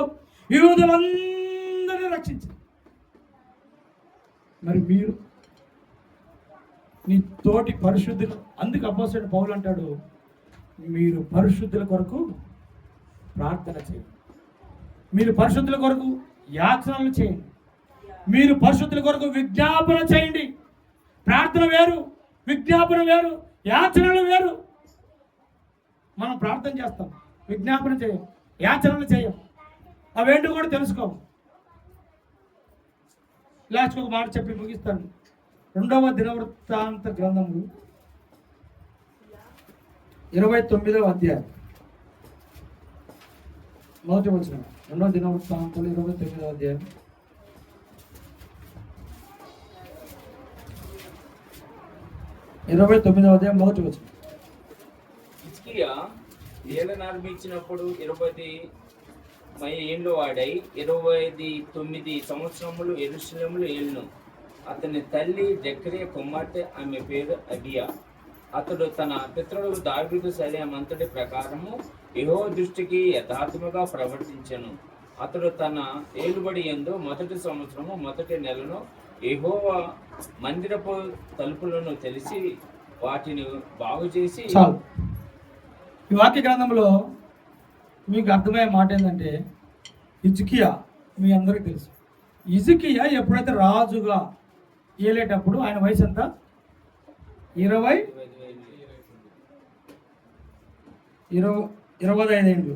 S1: యూదులందరినీ రక్షించాడు. మరి మీరు నీ తోటి పరిశుద్ధులు, అందుకు అపోస్తలుడు పౌలు అంటాడు, మీరు పరిశుద్ధుల కొరకు ప్రార్థన చేయండి, మీరు పరిశుద్ధుల కొరకు యాచనలు చేయండి, మీరు పరిశుద్ధుల కొరకు విజ్ఞాపన చేయండి. ప్రార్థన వేరు, విజ్ఞాపన వేరు, యాచనలు వేరు. మనం ప్రార్థన చేస్తాం, విజ్ఞాపన చేయం, యాచనలు చేయం. అవేంటో కూడా తెలుసుకోము. లాస్ట్కి ఒక మాట చెప్పి ముగిస్తాను. 2వ దినవృత్తాంత గ్రంథము 29వ అధ్యాయం మొదటి వచనం. 2వ దినవృత్తాంతాలు 29వ అధ్యాయం 29వ అధ్యాయం మొదటి వచనం.
S2: హిజ్కియా ఏలనారంభించినప్పుడు 20 ఏండ్లు వాడై 29 సంవత్సరములు యెరూషలేములో ఏలును. అతని తల్లి జకరియా కుమార్తె, ఆమె పేరు అబియా. అతడు తన పితరుడు దావీదు శరీరమంతటి ప్రకారము యెహోవా దృష్టికి యథార్థముగా ప్రవర్తించెను. అతడు తన ఏలుబడి యందు మొదటి సంవత్సరము మొదటి నెలను యెహోవా మందిరపు తలుపులను తెలిసి వాటిని బాగు చేసి.
S1: చాలు. ఈ వాక్య గ్రంథంలో మీకు అర్థమయ్యే మాట ఏంటంటే, హిజ్కియా మీ అందరికీ తెలుసు. హిజ్కియా ఎప్పుడైతే రాజుగా ఏలేటప్పుడు ఆయన వయసు ఎంత? 25 ఏళ్ళు.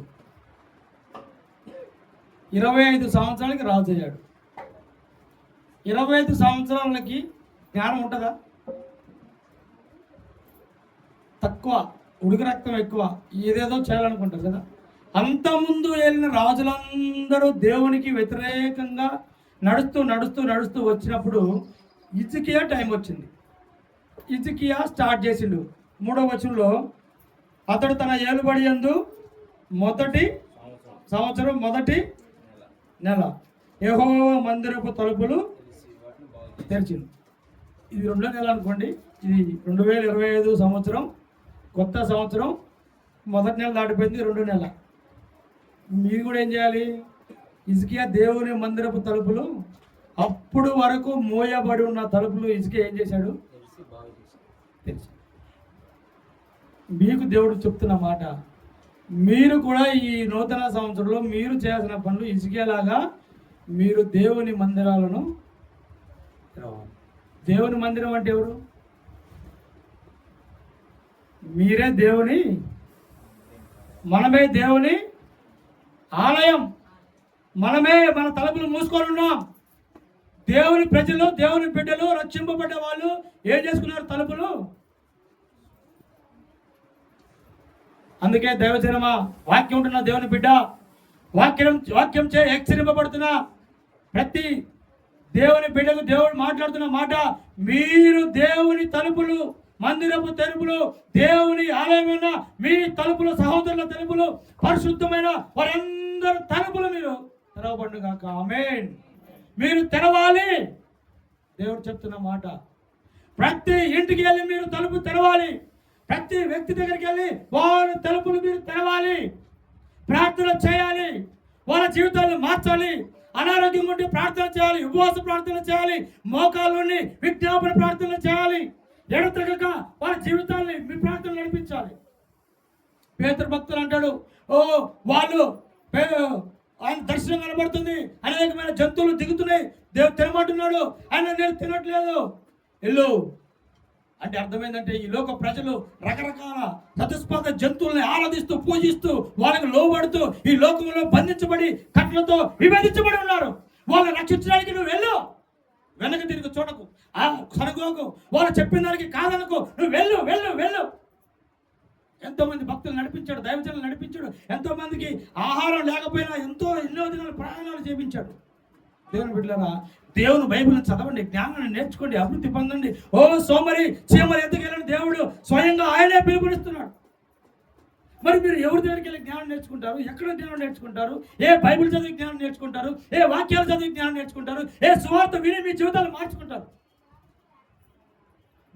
S1: 25 సంవత్సరాలకి రాజు అయ్యాడు. 25 సంవత్సరాలకి జ్ఞానం ఉంటుందా? తక్కువ, ఉడుకు రక్తం ఎక్కువ, ఏదేదో చేయాలనుకుంటారు కదా. అంతకుముందు వెళ్ళిన రాజులందరూ దేవునికి వ్యతిరేకంగా నడుస్తూ వచ్చినప్పుడు హిజ్కియా టైం వచ్చింది. హిజ్కియా స్టార్ట్ చేసిండు. 3వ వచనంలో, అతడు తన ఏలుబడి యందు మొదటి సంవత్సరం మొదటి నెల యెహోవా మందిరపు తలుపులు తెరిచింది. ఇది 2వ నెల అనుకోండి. ఇది 2025 సంవత్సరం, కొత్త సంవత్సరం, మొదటి నెల దాటిపోయింది, 2వ నెల. మీరు కూడా ఏం చేయాలి? హిజ్కియా దేవుని మందిరపు తలుపులు, అప్పుడు వరకు మోయబడి ఉన్న తలుపులు హిజ్కియా ఏం చేశాడు? తెలుసు. మీకు దేవుడు చెప్తున్న మాట, మీరు కూడా ఈ నూతన సంవత్సరంలో మీరు చేయాల్సిన పనులు హిజ్కియాలాగా మీరు దేవుని మందిరాలను తెరవాలి. దేవుని మందిరం అంటే ఎవరు? మీరే దేవుని, మనమే దేవుని ఆలయం. మనమే మన తలుపులు మూసుకొని ఉన్నాం. దేవుని ప్రజలు, దేవుని బిడ్డలు, రక్షింపబడ్డ వాళ్ళు ఏం చేసుకున్నారు? తలుపులు. అందుకే దైవజనమా, వాక్యం ఉంటున్న దేవుని బిడ్డ, వాక్యం చే హెచ్చరింపబడుతున్న ప్రతి దేవుని బిడ్డకు దేవుడు మాట్లాడుతున్న మాట, మీరు దేవుని తలుపులు, మందిరపు తలుపులు, దేవుని ఆలయమైన మీ తలుపులు, సహోదరుల తలుపులు, పరిశుద్ధమైన వారందరూ తలుపులు మీరు తెరవబడును గాక. ఆమేన్. మీరు తెరవాలి. దేవుడు చెప్తున్న మాట, ప్రతి ఇంటికి వెళ్ళి మీరు తలుపు తెరవాలి. ప్రతి వ్యక్తి దగ్గరికి వెళ్ళి వారి తలుపులు మీరు తెరవాలి. ప్రార్థన చేయాలి, వాళ్ళ జీవితాలు మార్చాలి. అనారోగ్యం ఉంటే ప్రార్థన చేయాలి, ఉపవాస ప్రార్థన చేయాలి, మోకాళ్ళని విజ్ఞాపన ప్రార్థన చేయాలి. ఎడతెగక వాళ్ళ జీవితాన్ని మీ ప్రార్థన నడిపించాలి. పేతురు భక్తులు అంటాడు, వాళ్ళు ఆయన దర్శనం కనబడుతుంది, అనేకమైన జంతువులు దిగుతున్నాయి, దేవుడు తినమంటున్నాడు, ఆయన నేను తినట్లేదు, వెళ్ళు అంటే అర్థమైందంటే, ఈ లోక ప్రజలు రకరకాల చతుస్పాద జంతువుల్ని ఆరాధిస్తూ పూజిస్తూ వాళ్ళకి లోబడుతూ ఈ లోకంలో బంధించబడి కట్లతో విభేదించబడి ఉన్నారు. వాళ్ళని రక్షించడానికి నువ్వు వెళ్ళు, వెనక తిరిగి చూడకు, కనుగోకు, వాళ్ళు చెప్పిన దానికి కాదనుకో, నువ్వు వెళ్ళు వెళ్ళు వెళ్ళు. ఎంతో మంది భక్తులు నడిపించాడు, దైవజనులు నడిపించాడు. ఎంతో మందికి ఆహారం లేకపోయినా ఎన్నో దినాలు ప్రయాణాలు చేయించాడు. దేవుని బిడ్డలారా, దేవుని బైబిల్ని చదవండి, జ్ఞానాన్ని నేర్చుకోండి, అభివృద్ధి పొందండి. సోమరి చీమరి ఎత్తుకెళ్ళని దేవుడు స్వయంగా ఆయనే పిలుపునిస్తున్నాడు. మరి మీరు ఎవరి దగ్గరికి వెళ్ళి జ్ఞానం నేర్చుకుంటారు? ఎక్కడ జ్ఞానం నేర్చుకుంటారు? ఏ బైబిల్ చదివి జ్ఞానం నేర్చుకుంటారు? ఏ వాక్యాలు చదివి జ్ఞానం నేర్చుకుంటారు? ఏ సువార్త విని మీ జీవితాలు మార్చుకుంటారు?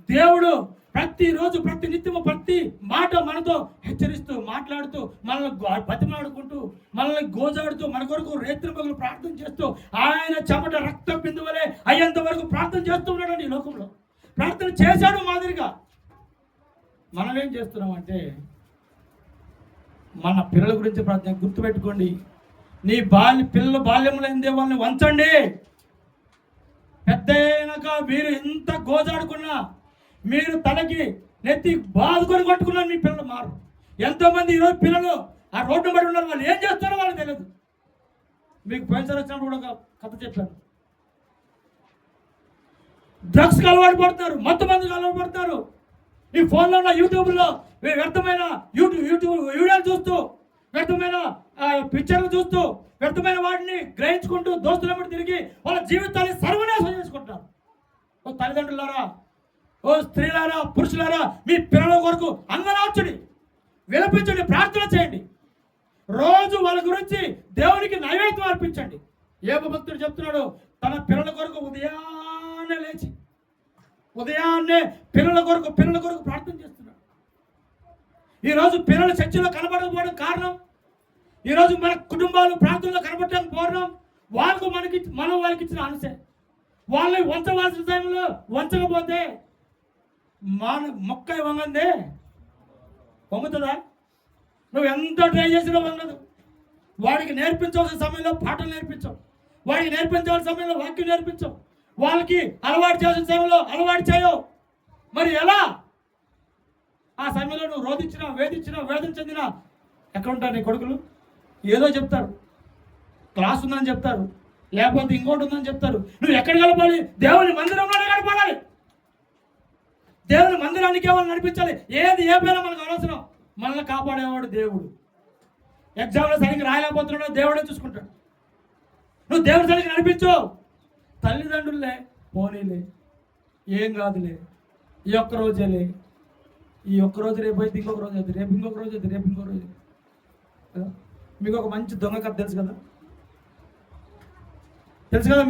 S1: దేవుడు ప్రతిరోజు ప్రతి నిత్యము ప్రతి మాట మనతో హెచ్చరిస్తూ మాట్లాడుతూ మనల్ని బతిమాడుకుంటూ మనల్ని గోజాడుతూ మన కొరకు రేత్రి పగలు ప్రార్థన చేస్తూ ఆయన చెమట రక్త బిందువులే అయ్యేంత వరకు ప్రార్థన చేస్తూ ఉన్నాడు ఈ లోకంలో. ప్రార్థన చేశాడు మాదిరిగా. మనం ఏం చేస్తున్నామంటే మన పిల్లల గురించి ప్రార్థన. గుర్తుపెట్టుకోండి, నీ పిల్లల బాల్యంలో ఏందే వాళ్ళని వంచండి. పెద్ద అయినాక మీరు ఎంత గోజాడుకున్నా, మీరు తలకి నెత్తి బాదుకొని కొట్టుకున్నా మీ పిల్లలు మారు. ఎంతోమంది ఈరోజు పిల్లలు ఆ రోడ్డు పడి ఉన్నారు, వాళ్ళు ఏం చేస్తారో వాళ్ళకి తెలియదు. మీకు పోయినసారి వచ్చినప్పుడు కూడా ఒక కథ చెప్పాను. డ్రగ్స్కి అలవాటు పడుతున్నారు, మొత్తం మందికి అలవాటు పడుతున్నారు. ఈ ఫోన్లో ఉన్న యూట్యూబ్లో వ్యర్థమైన యూట్యూబ్ వీడియోలు చూస్తూ, వ్యర్థమైన పిక్చర్లు చూస్తూ, వ్యర్థమైన వాటిని గ్రహించుకుంటూ దోస్తులమ్మడి తిరిగి వాళ్ళ జీవితాన్ని సర్వనాశనం చేసుకుంటున్నారు. ఓ తల్లిదండ్రులారా, ఓ స్త్రీలారా, పురుషులారా, మీ పిల్లల కొరకు అంగనార్చుడి, విలపించండి, ప్రార్థన చేయండి. రోజు వాళ్ళ గురించి దేవునికి నైవేద్యం అర్పించండి. ఏ భక్తుడు చెప్తున్నాడు, తన పిల్లల కొరకు ఉదయాన్నే లేచి ఉదయాన్నే పిల్లల కొరకు ప్రార్థన చేస్తున్నాడు. ఈరోజు పిల్లలు చర్చిలో కనబడకపోవడం కారణం, ఈరోజు మన కుటుంబాలు ప్రార్థనలో కనబడటానికి పోవడం మనం వాళ్ళకి ఇచ్చిన ఆనసే. వాళ్ళని వంచవలసిన టైంలో వంచకపోతే మొక్క వంగందే వంగుతుందా? నువ్వు ఎంత ట్రై చేసినా వంగదు. వాడికి నేర్పించవలసిన సమయంలో పాటలు నేర్పించవు, వాడికి నేర్పించవలసిన సమయంలో వాక్యం నేర్పించవు, వాళ్ళకి అలవాటు చేసిన సమయంలో అలవాటు చేయవు. మరి ఎలా? ఆ సమయంలో నువ్వు రోధించినా, వేదన చెందినా ఎక్కడ ఉంటారు నీ కొడుకులు? ఏదో చెప్తారు, క్లాస్ ఉందని చెప్తారు, లేకపోతే ఇంకోటి ఉందని చెప్తారు. నువ్వు ఎక్కడ కలపాలి? దేవుని మందిరంలోనే గడపాలి. దేవుని మందిరానికి ఏమైనా నడిపించాలి. ఏది ఏ పేరు మనకు అవసరం. మనల్ని కాపాడేవాడు దేవుడు. ఎగ్జామ్లో సరిగ్గా రాయలేకపోతున్నాడో దేవుడే చూసుకుంటాడు. నువ్వు దేవుడి సరిగ్గా నడిపించు. తల్లిదండ్రులే పోనీలే, ఏం కాదులే, ఈ ఒక్క రోజేలే, ఈ ఒక్క రోజు రేపు అయితే ఇంకొక రోజు అవుతుంది, రేపు ఇంకొక రోజు అవుతుంది, రేపు ఇంకొక రోజు. మీకు ఒక మంచి దొంగ కథ తెలుసు కదా?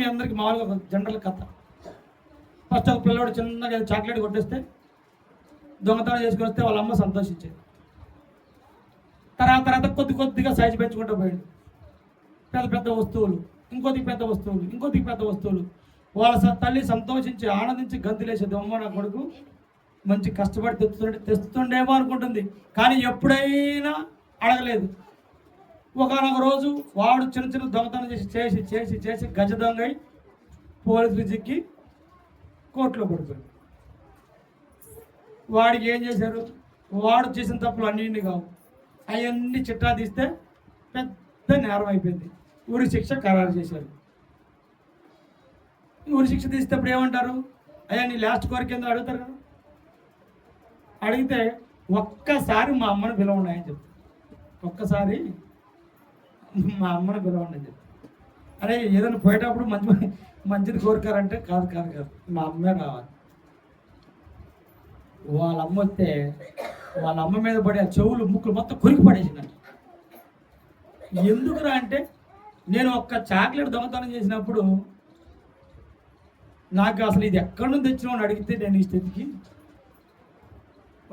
S1: మీ అందరికి మామూలుగా ఒక జనరల్ కథ. ఫస్ట్ ఒక పిల్లవాడు చిన్నగా చాక్లెట్ కొట్టేస్తే దొంగతనం చేసుకొని వస్తే వాళ్ళ అమ్మ సంతోషించేది. తర్వాత కొద్దిగా సైజు పెంచుకుంటూ పోయాడు. పెద్ద వస్తువులు, ఇంకొద్ది పెద్ద వస్తువులు. వాళ్ళ తల్లి సంతోషించి ఆనందించి గంతులేసేది. అమ్మ నా కొడుకు మంచి కష్టపడి తెస్తుండేమో అనుకుంటుంది, కానీ ఎప్పుడైనా అడగలేదు. ఒకనొక రోజు వాడు చిన్న దొంగతనం చేసి గజ దొంగ పోలీసులు చిక్కి కోర్టులో పడిపోయాడు. వాడికి ఏం చేశారు? వాడు చేసిన తప్పులు అన్నీ కావు, అవన్నీ చిట్టా తీస్తే పెద్ద నేరం అయిపోయింది. ఊరి శిక్ష ఖరారు చేశారు. ఊరి శిక్ష తీసేటప్పుడు ఏమంటారు? అయ్యా నీ లాస్ట్ కోరిక ఏందో అడుగుతారు కదా. అడిగితే ఒక్కసారి మా అమ్మను పిలవండి అని చెప్తారు. ఒక్కసారి మా అమ్మను పిలవండి అని చెప్తారు. అరే ఏదైనా పోయేటప్పుడు మంచిది కోరికారంటే కాదు, మా అమ్మే రావాలి. వాళ్ళ అమ్మ వస్తే వాళ్ళ అమ్మ మీద పడే ఆ చెవులు ముక్కులు మొత్తం కొరికి పడేసినట్టు. ఎందుకురా అంటే, నేను ఒక్క చాక్లెట్ దొంగతనం చేసినప్పుడు నాకు అసలు ఇది ఎక్కడి నుంచి తెచ్చినామని అడిగితే నేను ఈ స్థితికి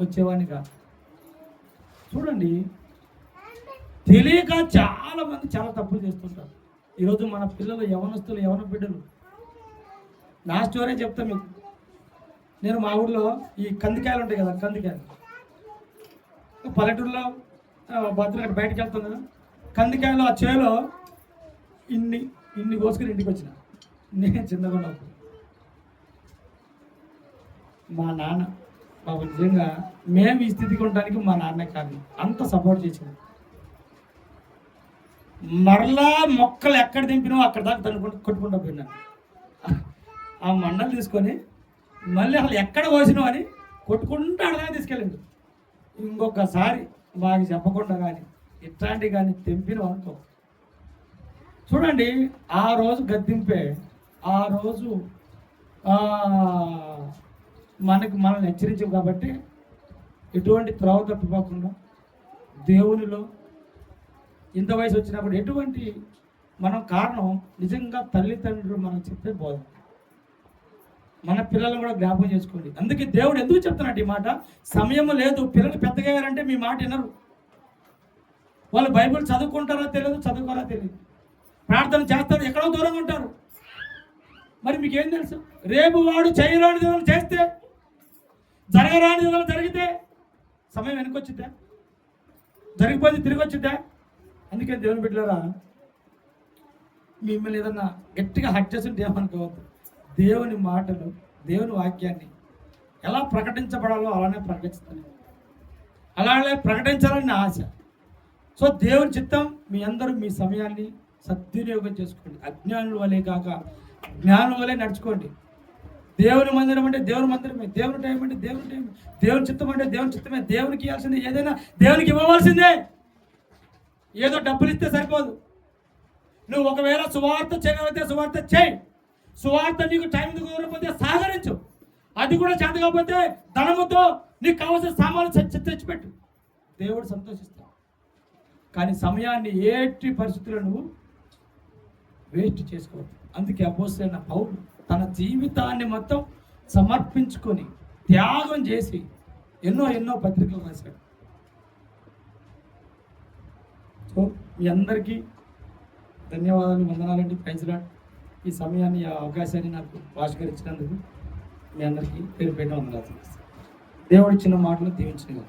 S1: వచ్చేవాడిని కాదు. చూడండి, తెలియక చాలా మంది చాలా తప్పులు చేస్తుంటారు. ఈరోజు మన పిల్లలు యవనస్తులు, యవన బిడ్డలు. నా స్టోరీ చెప్తా మీకు. నేను మా ఊళ్ళో ఈ కందికాయలు ఉంటాయి కదా, కందికాయలు పల్లెటూరులో బతులు బయటకు వెళ్తాం కదా, కందికాయలు ఆ చేలో ఇన్ని కోసుకుని ఇంటికి వచ్చిన. నేను చిన్నగా ఉన్నప్పుడు మా నాన్న బాబు నిజంగా మేము ఈ స్థితికి ఉండడానికి మా నాన్నే కాదు, అంత సపోర్ట్ చేసింది. మరలా మొక్కలు ఎక్కడ దింపినో అక్కడ దాకా కొట్టుకుంటూ పోయినా. ఆ మండలు తీసుకొని మళ్ళీ అసలు ఎక్కడ కోసినావు అని కొట్టుకుంటూ అడగా తీసుకెళ్ళండి. ఇంకొకసారి మాకు చెప్పకుండా కానీ ఇట్లాంటివి కానీ తెంపినావు అనుకో. చూడండి, ఆ రోజు గద్దింపే, ఆ రోజు మనల్ని హెచ్చరించవు. కాబట్టి ఎటువంటి త్రోవ తప్పిపోకుండా దేవునిలో ఇంత వయసు వచ్చినప్పుడు ఎటువంటి మనం కారణం నిజంగా తల్లిదండ్రులు మనం చెప్పే బోధ. మన పిల్లలను కూడా జ్ఞాపకం చేసుకోండి. అందుకే దేవుడు ఎందుకు చెప్తున్నాడు ఈ మాట? సమయం లేదు. పిల్లలు పెద్దగా అయ్యారంటే మీ మాట వినరు. వాళ్ళు బైబిల్ చదువుకుంటారో తెలియదు, చదువుకోరో తెలియదు, ప్రార్థన చేస్తారు, ఎక్కడో దూరంగా ఉంటారు. మరి మీకేం తెలుసు? రేపు వాడు చేయరాని విధానం చేస్తే, జరగరాని విధానం జరిగితే సమయం వెనకొచ్చిద్దా? జరిగిపోయింది తిరిగి వచ్చిద్దా? అందుకే దేవుని బిడ్డలారా, మిమ్మల్ని ఏదన్నా గట్టిగా హట్ చేస్తుంటే ఏమనుకోవద్దు. దేవుని మాటలు, దేవుని వాక్యాన్ని ఎలా ప్రకటించబడాలో అలానే ప్రకటిస్తాను, అలానే ప్రకటించాలని నా ఆశ. సో దేవుని చిత్తం మీ అందరూ మీ సమయాన్ని సద్వినియోగం చేసుకోండి. అజ్ఞానుల వలె కాక జ్ఞానుల వలె నడుచుకోండి. దేవుని మందిరం అంటే దేవుని మందిరమే, దేవుని టైం అంటే దేవుని టైం, దేవుని చిత్తం అంటే దేవుని చిత్తమే. దేవునికి ఇవ్వాల్సిందే, ఏదైనా దేవునికి ఇవ్వవలసిందే. ఏదో డబ్బులు ఇస్తే సరిపోదు. నువ్వు ఒకవేళ సువార్త చేయగలిగితే సువార్త చేయి. సువార్త నీకు టైం కుదరకపోతే సహకరించు. అది కూడా చేత కాకపోతే ధనముతో నీకు కావాల్సిన సామాన్లు తెచ్చిపెట్టు. దేవుడు సంతోషిస్తాడు. కానీ సమయాన్ని ఏటి పరిస్థితుల్లో నువ్వు వేస్ట్ చేసుకోవద్దు. అందుకే అపోస్తలుడైన పౌలు తన జీవితాన్ని మొత్తం సమర్పించుకొని త్యాగం చేసి ఎన్నో పత్రికలు రాశాడు. సో మీ అందరికీ ధన్యవాదాలు, వందనాలండి. Praise Lord. ఈ సమయాన్ని, ఈ అవకాశాన్ని నాకు ఆవిష్కరించినందుకు మీ అందరికీ పేరు పెట్టిన వందనాలు. దేవుడు ఇచ్చిన మాటలు దీవించిన